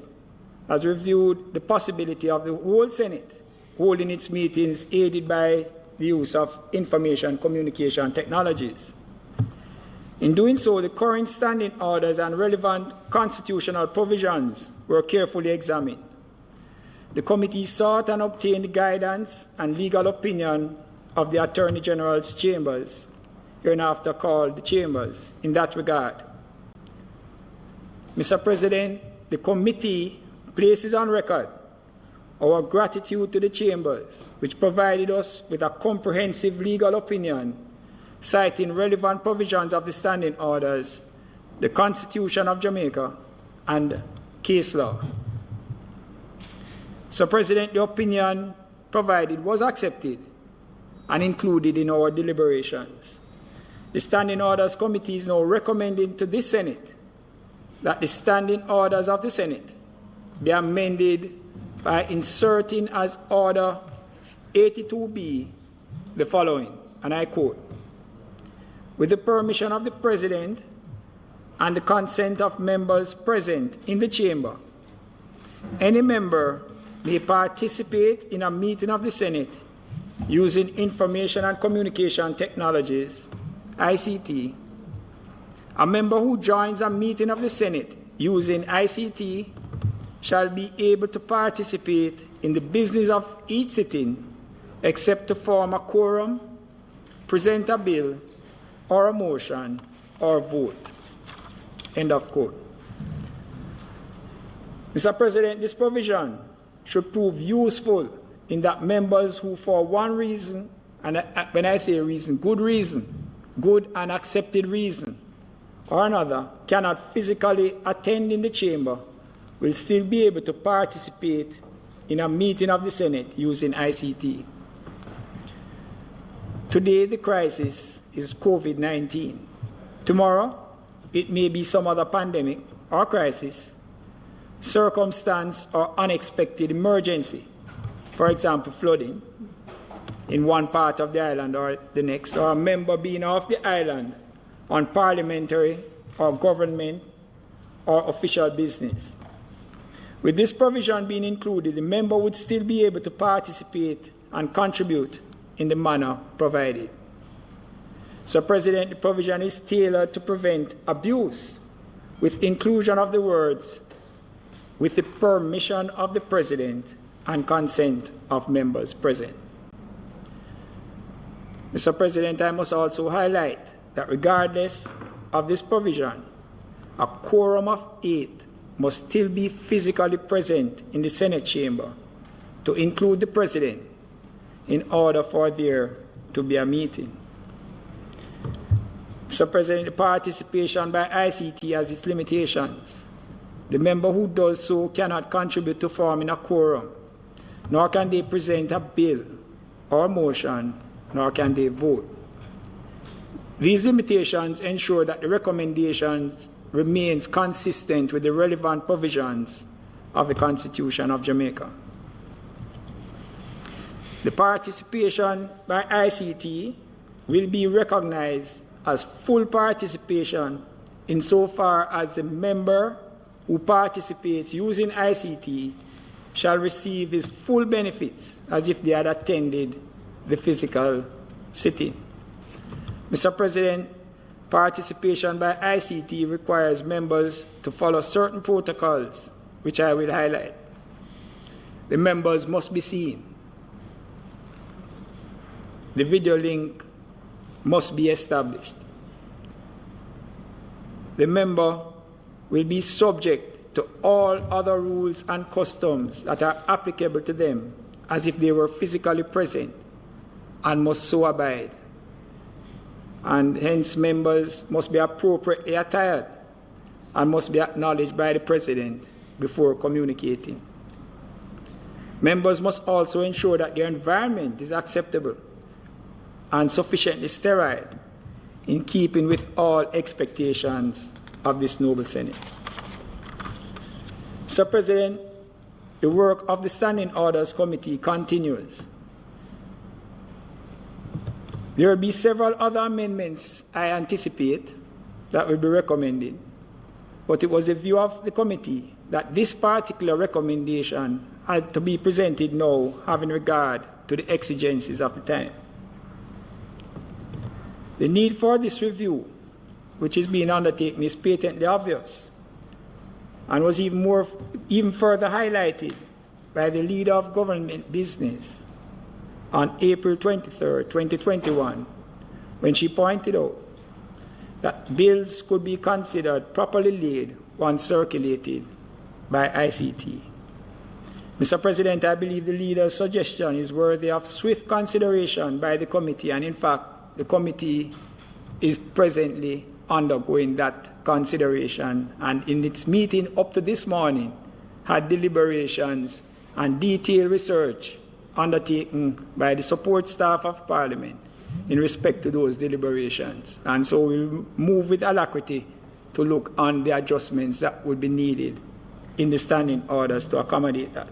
has reviewed the possibility of the whole Senate holding its meetings aided by the use of information communication technologies. In doing so, the current standing orders and relevant constitutional provisions were carefully examined. The committee sought and obtained guidance and legal opinion of the Attorney General's chambers, hereinafter called the chambers, in that regard. Mr. President, the committee places on record our gratitude to the chambers, which provided us with a comprehensive legal opinion citing relevant provisions of the standing orders, the Constitution of Jamaica, and case law. So, President, the opinion provided was accepted and included in our deliberations. The Standing Orders Committee is now recommending to this Senate that the standing orders of the Senate be amended by inserting as Order 82B the following, and I quote: with the permission of the President, and the consent of members present in the chamber, any member may participate in a meeting of the Senate using information and communication technologies, ICT. A member who joins a meeting of the Senate using ICT shall be able to participate in the business of each sitting except to form a quorum, present a bill or a motion, or vote. End of quote. Mr. President, this provision should prove useful in that members who for one reason, and when I say reason, good and accepted reason, or another, cannot physically attend in the chamber, will still be able to participate in a meeting of the Senate using ICT. Today, the crisis is COVID-19. Tomorrow, it may be some other pandemic or crisis, circumstance, or unexpected emergency. For example, flooding in one part of the island or the next, or a member being off the island on parliamentary or government or official business. With this provision being included, the member would still be able to participate and contribute in the manner provided. So, President, the provision is tailored to prevent abuse with inclusion of the words, with the permission of the President and consent of members present. Mr. President, I must also highlight that regardless of this provision, a quorum of 8 must still be physically present in the Senate chamber to include the President in order for there to be a meeting. Mr. President, the participation by ICT has its limitations. The member who does so cannot contribute to forming a quorum, nor can they present a bill or motion, nor can they vote. These limitations ensure that the recommendations remains consistent with the relevant provisions of the Constitution of Jamaica. The participation by ICT will be recognized as full participation insofar as the member who participates using ICT shall receive his full benefits as if they had attended the physical sitting. Mr. President, participation by ICT requires members to follow certain protocols, which I will highlight. The members must be seen. The video link must be established. The member will be subject to all other rules and customs that are applicable to them as if they were physically present and must so abide. And hence members must be appropriately attired and must be acknowledged by the President before communicating. Members must also ensure that their environment is acceptable and sufficiently sterile in keeping with all expectations of this noble Senate. Mr. President, the work of the Standing Orders Committee continues. There will be several other amendments I anticipate that will be recommended, but it was the view of the committee that this particular recommendation had to be presented now, having regard to the exigencies of the time. The need for this review, which is being undertaken, is patently obvious and was even further highlighted by the leader of government business on April 23, 2021, when she pointed out that bills could be considered properly laid once circulated by ICT. Mr. President, I believe the leader's suggestion is worthy of swift consideration by the committee, and in fact, the committee is presently undergoing that consideration, and in its meeting up to this morning had deliberations and detailed research undertaken by the support staff of Parliament in respect to those deliberations. And so we'll move with alacrity to look on the adjustments that would be needed in the standing orders to accommodate that.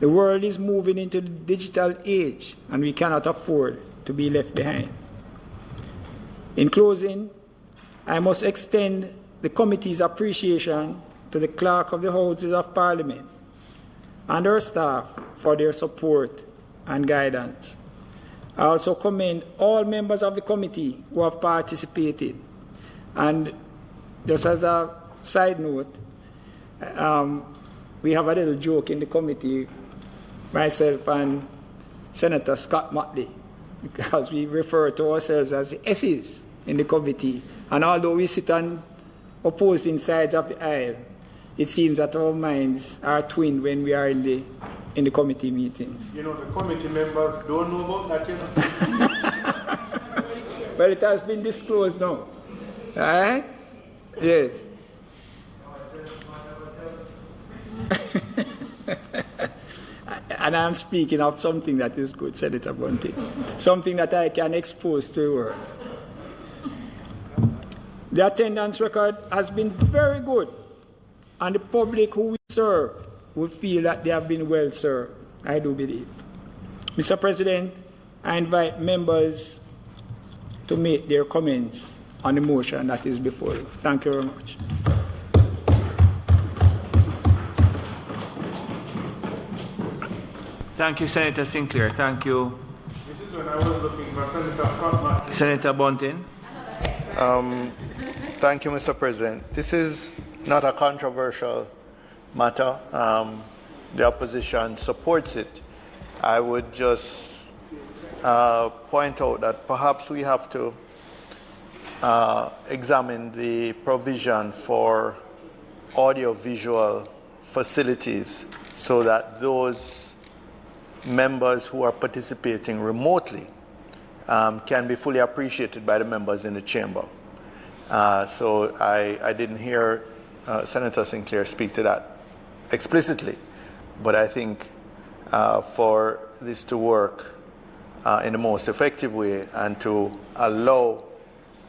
The world is moving into the digital age, and we cannot afford to be left behind. In closing, I must extend the committee's appreciation to the Clerk of the Houses of Parliament and her staff for their support and guidance. I also commend all members of the committee who have participated. And just as a side note, we have a little joke in the committee, myself and Senator Scott Motley, because we refer to ourselves as the S's in the committee. And although we sit on opposing sides of the aisle, it seems that our minds are twinned when we are in the committee meetings. You know, the committee members don't know about that, you know. Well, it has been disclosed now. All right? Yes. And I'm speaking of something that is good, Senator Bunting. Something that I can expose to the world. The attendance record has been very good, and the public who we serve would feel that they have been well served, I do believe. Mr. President, I invite members to make their comments on the motion that is before you. Thank you very much. Thank you, Senator Sinclair. Thank you. This is when I was looking for Senator Scott Motley. Senator Bunting. Thank you, Mr. President. This is not a controversial matter. The opposition supports it. I would just point out that perhaps we have to examine the provision for audio-visual facilities so that those members who are participating remotely can be fully appreciated by the members in the chamber. So I didn't hear Senator Sinclair speak to that explicitly, but I think for this to work in the most effective way and to allow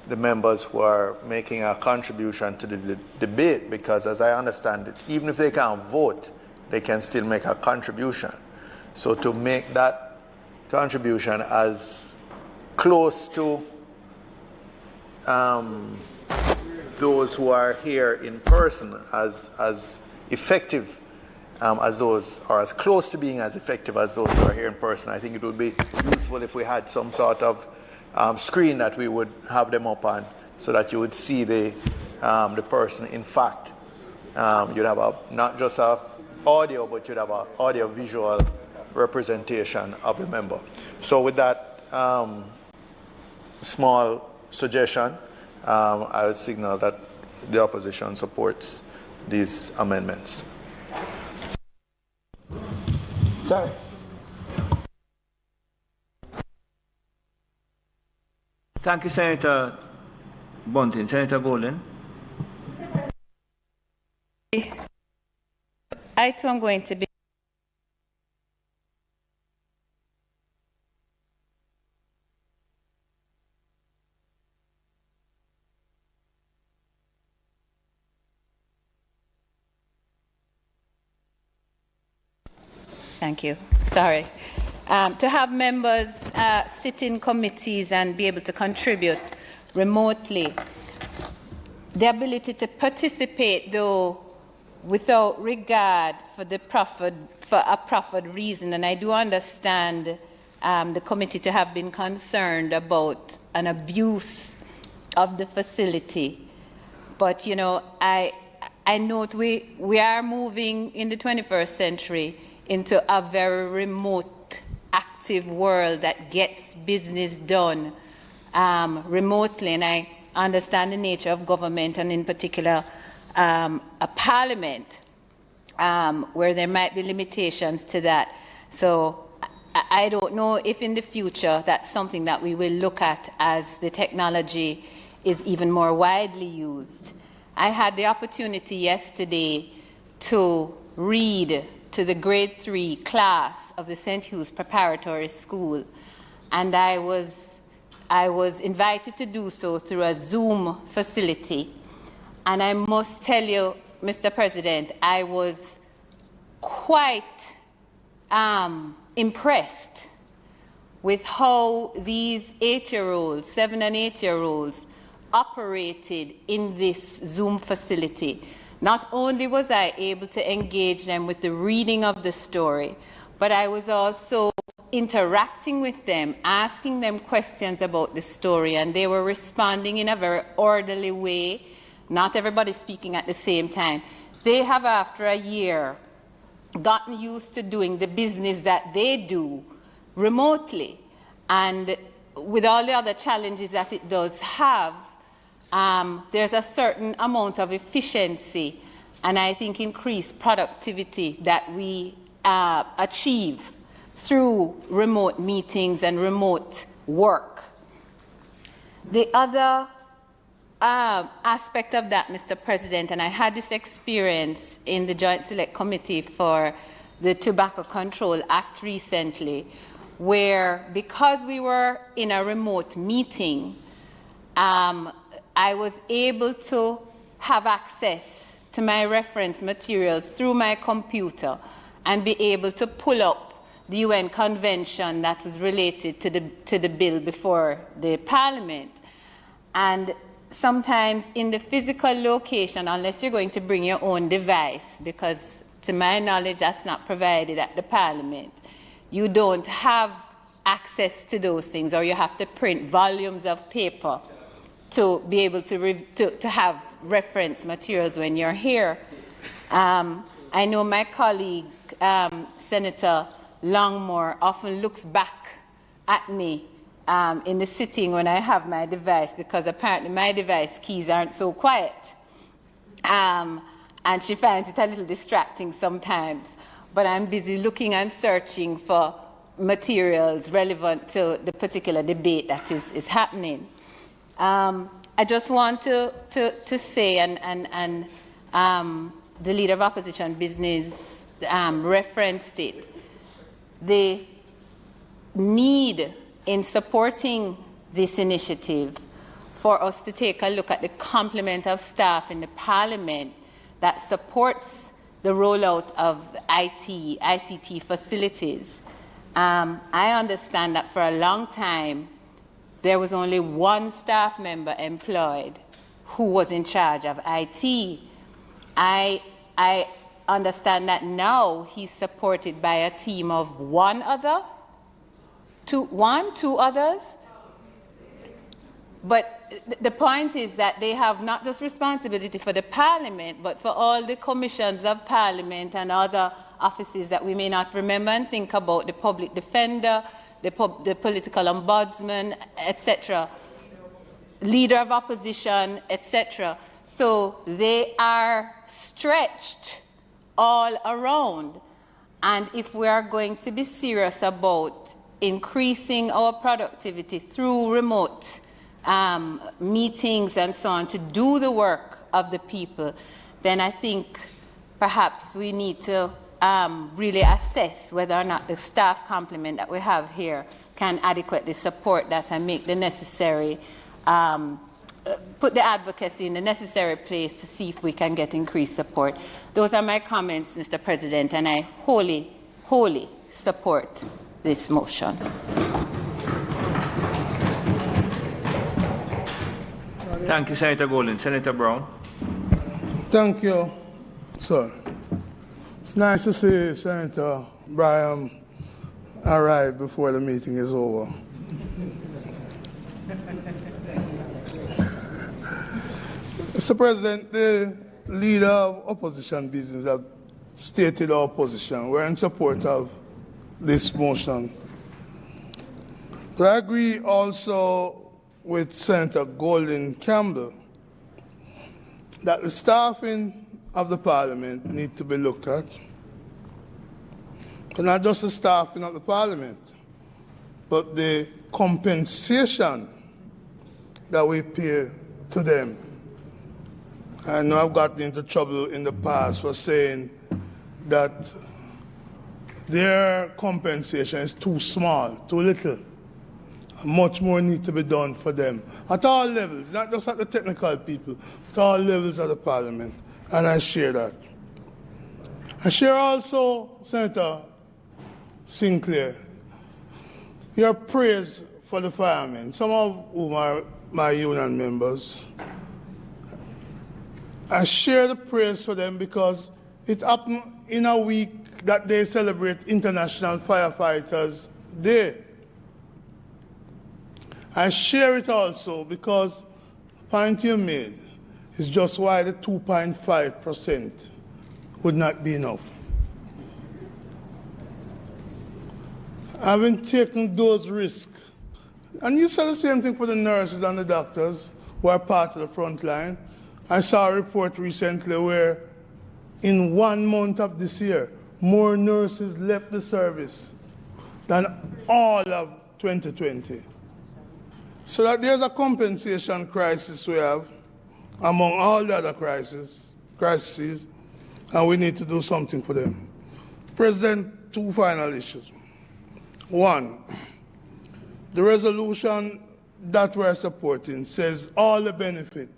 the members who are making a contribution to the debate, because as I understand it, even if they can't vote, they can still make a contribution. So to make that contribution as close to those who are here in person as effective as those, or as close to being as effective as those who are here in person, I think it would be useful if we had some sort of screen that we would have them up on, so that you would see the person. In fact, you'd have not just a audio, but you'd have an audio-visual representation of the member. So with that small suggestion, I would signal that the opposition supports these amendments. Sorry. Thank you, Senator Bunting. Senator Golden. I too am going to be. Thank you. Sorry. To have members sit in committees and be able to contribute remotely, the ability to participate, though, without regard for a proffered reason, and I do understand the committee to have been concerned about an abuse of the facility, but you know, I note we are moving in the 21st century into a very remote, active world that gets business done remotely. And I understand the nature of government, and in particular a parliament, where there might be limitations to that. So I don't know if in the future that's something that we will look at as the technology is even more widely used. I had the opportunity yesterday to read to the grade 3 class of the St. Hugh's Preparatory School, and I was invited to do so through a Zoom facility. And I must tell you, Mr. President, I was quite impressed with how these 8-year-olds, 7- and 8-year-olds, operated in this Zoom facility, not only was I able to engage them with the reading of the story, but I was also interacting with them, asking them questions about the story, and they were responding in a very orderly way, not everybody speaking at the same time. They have, after a year, gotten used to doing the business that they do remotely. And with all the other challenges that it does have, there's a certain amount of efficiency and I think increased productivity that we achieve through remote meetings and remote work. The other aspect of that, Mr. President, and I had this experience in the Joint Select Committee for the Tobacco Control Act recently, where because we were in a remote meeting, I was able to have access to my reference materials through my computer and be able to pull up the UN convention that was related to the bill before the Parliament. And sometimes in the physical location, unless you're going to bring your own device, because to my knowledge that's not provided at the Parliament, you don't have access to those things, or you have to print volumes of paper to be able to have reference materials when you're here. I know my colleague, Senator Longmore, often looks back at me in the sitting when I have my device, because apparently my device keys aren't so quiet. And she finds it a little distracting sometimes. But I'm busy looking and searching for materials relevant to the particular debate that is happening. I just want to say, and the Leader of Opposition Business referenced it, the need in supporting this initiative for us to take a look at the complement of staff in the Parliament that supports the rollout of ICT facilities. I understand that for a long time there was only one staff member employed who was in charge of IT. I understand that now he's supported by a team of two others. But the point is that they have not just responsibility for the Parliament, but for all the commissions of Parliament and other offices that we may not remember and think about, the public defender, the political ombudsman, etc., leader of opposition, etc. So they are stretched all around. And if we are going to be serious about increasing our productivity through remote meetings and so on to do the work of the people, then I think perhaps we need to really assess whether or not the staff complement that we have here can adequately support that and make the necessary, put the advocacy in the necessary place to see if we can get increased support. Those are my comments, Mr. President, and I wholly support this motion. Thank you, Senator Golden. Senator Brown. Thank you, sir. It's nice to see Senator Brian arrive before the meeting is over. Mr. President, the Leader of Opposition Business have stated our position. We're in support of this motion. But I agree also with Senator Golden Campbell that the staffing of the Parliament need to be looked at. But not just the staffing of the Parliament, but the compensation that we pay to them. I know I've gotten into trouble in the past for saying that their compensation is too small, too little. Much more needs to be done for them at all levels, not just at the technical people, at all levels of the Parliament. And I share that. I share also, Senator Sinclair, your praise for the firemen, some of whom are my union members. I share the praise for them because it happened in a week that they celebrate International Firefighters Day. I share it also because the point you made is just why the 2.5% would not be enough. Having taken those risks, and you said the same thing for the nurses and the doctors who are part of the front line. I saw a report recently where in 1 month of this year, more nurses left the service than all of 2020. So that there's a compensation crisis we have among all the other crises, and we need to do something for them. President, 2 final issues. 1, the resolution that we're supporting says all the benefit.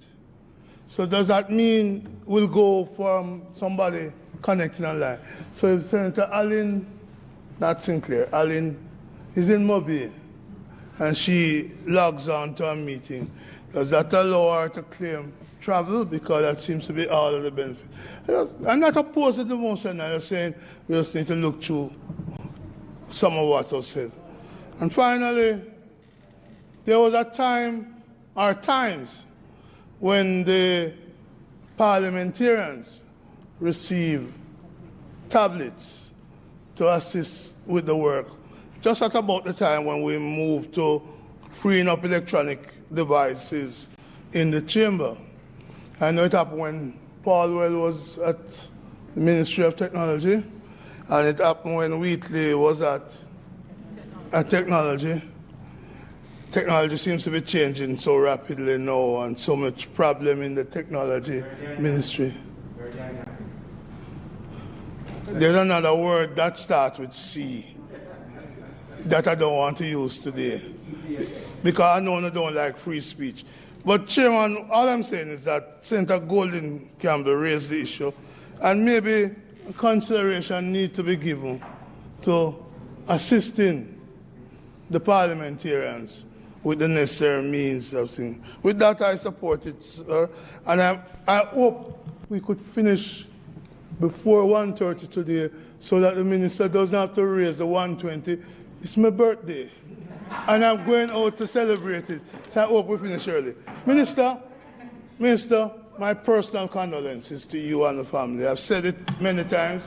So does that mean we'll go from somebody connecting online? So if Senator Allen, not Sinclair, Allen is in Mobile and she logs on to a meeting, does that allow her to claim travel? Because that seems to be all of the benefit. I'm not opposed to the motion, I'm just saying we just need to look through some of what was said. And finally, there was a time, or times, when the parliamentarians received tablets to assist with the work, just at about the time when we moved to freeing up electronic devices in the chamber. I know it happened when Paul Well was at the Ministry of Technology, and it happened when Wheatley was at Technology. Technology seems to be changing so rapidly now, and so much problem in the technology ministry. There's another word that starts with C that I don't want to use today, because I know I don't like free speech. But Chairman, all I'm saying is that Senator Golden Campbell raised the issue, and maybe consideration need to be given to assisting the parliamentarians with the necessary means of things. With that, I support it, sir. And I hope we could finish before 1:30 today so that the minister doesn't have to raise the 1:20. It's my birthday, and I'm going out to celebrate it. So I hope we finish early. Minister, my personal condolences to you and the family. I've said it many times,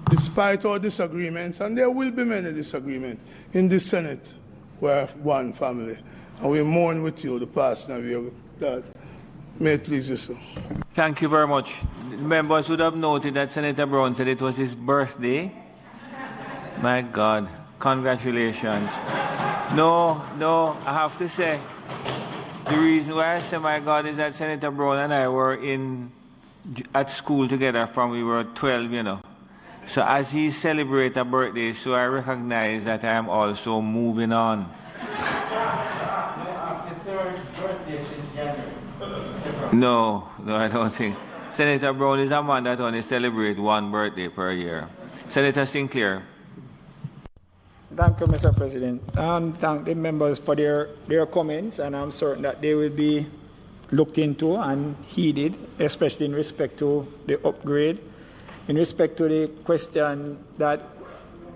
despite our disagreements, and there will be many disagreements in this Senate. We're one family, and we mourn with you the passing of your dad. May it please you, sir. Thank you very much. Members would have noted that Senator Brown said it was his birthday. My God, congratulations. No, I have to say, the reason why I say my God is that Senator Brown and I were at school together from we were 12, you know. So as he celebrates a birthday, so I recognize that I am also moving on. It's the 3rd birthday since January. No, I don't think. Senator Brown is a man that only celebrates 1 birthday per year. Senator Sinclair. Thank you, Mr. President. Thank the members for their comments, and I'm certain that they will be looked into and heeded, especially in respect to the upgrade. In respect to the question that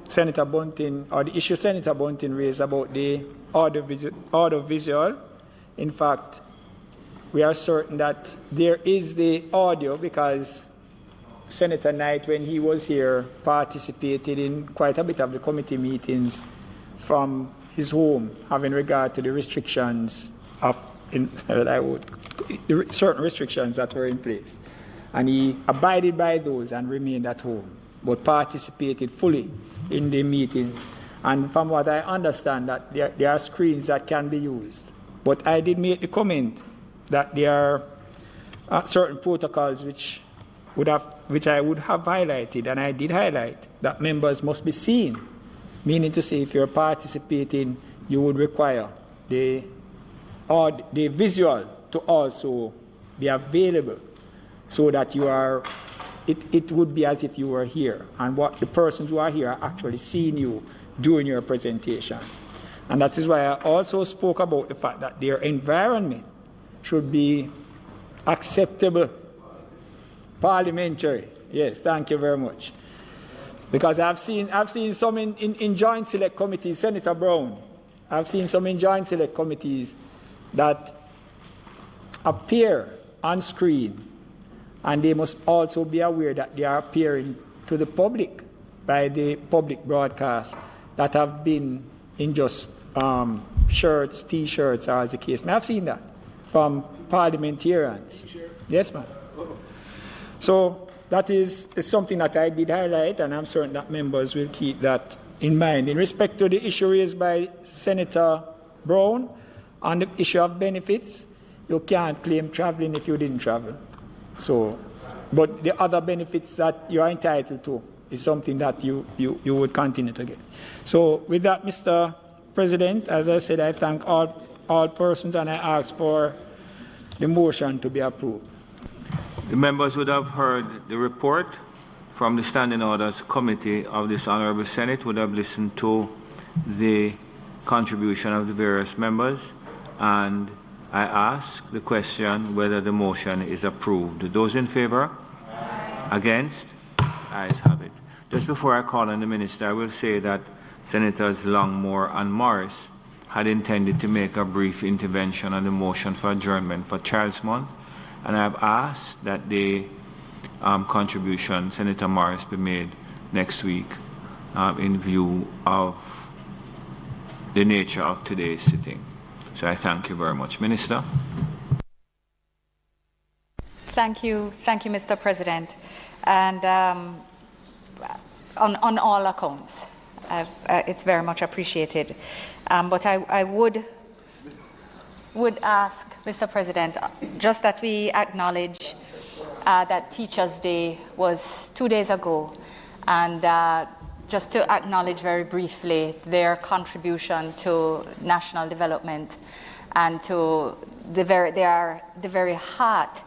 Senator Bunting, or the issue Senator Bunting raised about the audiovisual, in fact, we are certain that there is the audio because Senator Knight, when he was here, participated in quite a bit of the committee meetings from his home, having regard to the restrictions certain restrictions that were in place. And he abided by those and remained at home, but participated fully in the meetings. And from what I understand, that there are screens that can be used. But I did make the comment that there are certain protocols which I would have highlighted, and I did highlight, that members must be seen. Meaning to say, if you're participating, you would require the visual to also be available, so that it would be as if you were here, and what the persons who are here are actually seeing you during your presentation. And that is why I also spoke about the fact that their environment should be acceptable, parliamentary. Yes, thank you very much. Because I've seen some in joint select committees, Senator Brown, I've seen some in joint select committees that appear on screen, and they must also be aware that they are appearing to the public by the public broadcast that have been in just shirts, T-shirts, or as the case may. I've seen that from parliamentarians. Yes, ma'am. So that is something that I did highlight, and I'm certain that members will keep that in mind. In respect to the issue raised by Senator Brown on the issue of benefits, you can't claim traveling if you didn't travel. So, but the other benefits that you are entitled to is something that you would continue to get. So with that, Mr. President, as I said, I thank all persons, and I ask for the motion to be approved. The members would have heard the report from the Standing Orders Committee of this Honourable Senate, would have listened to the contribution of the various members, and I ask the question whether the motion is approved. Those in favour? Against? Ayes have it. Just before I call on the Minister, I will say that Senators Longmore and Morris had intended to make a brief intervention on the motion for adjournment for Child's Month, and I have asked that the contribution, Senator Morris, be made next week in view of the nature of today's sitting. So I thank you very much. Minister. Thank you, Mr. President. And on all accounts, it's very much appreciated. But I would ask, Mr. President, just that we acknowledge that Teachers' Day was 2 days ago, and just to acknowledge very briefly their contribution to national development and to they are the very heart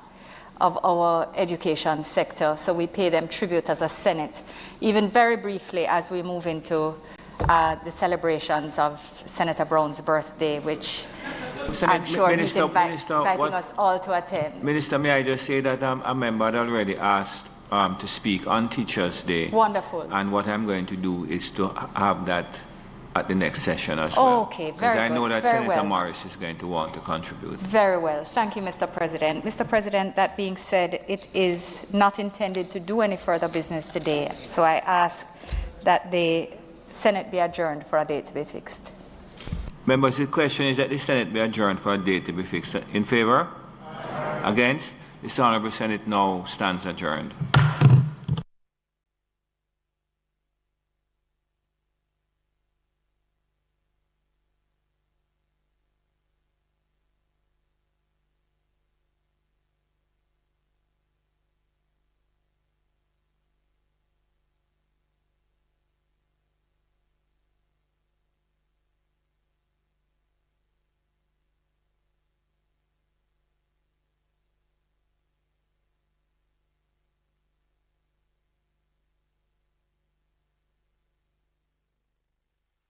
of our education sector. So we pay them tribute as a Senate, even very briefly as we move into the celebrations of Senator Brown's birthday, which I'm sure he's inviting us all to attend. Minister, may I just say that a member had already asked to speak on Teachers' Day. Wonderful. And what I'm going to do is to have that at the next session as well. Okay, very good. Because I know that very Senator well. Morris is going to want to contribute. Very well. Thank you, Mr. President. Mr. President, that being said, it is not intended to do any further business today. So I ask that the Senate be adjourned for a date to be fixed. Members, the question is that the Senate be adjourned for a date to be fixed. In favour? Against? This Honourable Senate now stands adjourned.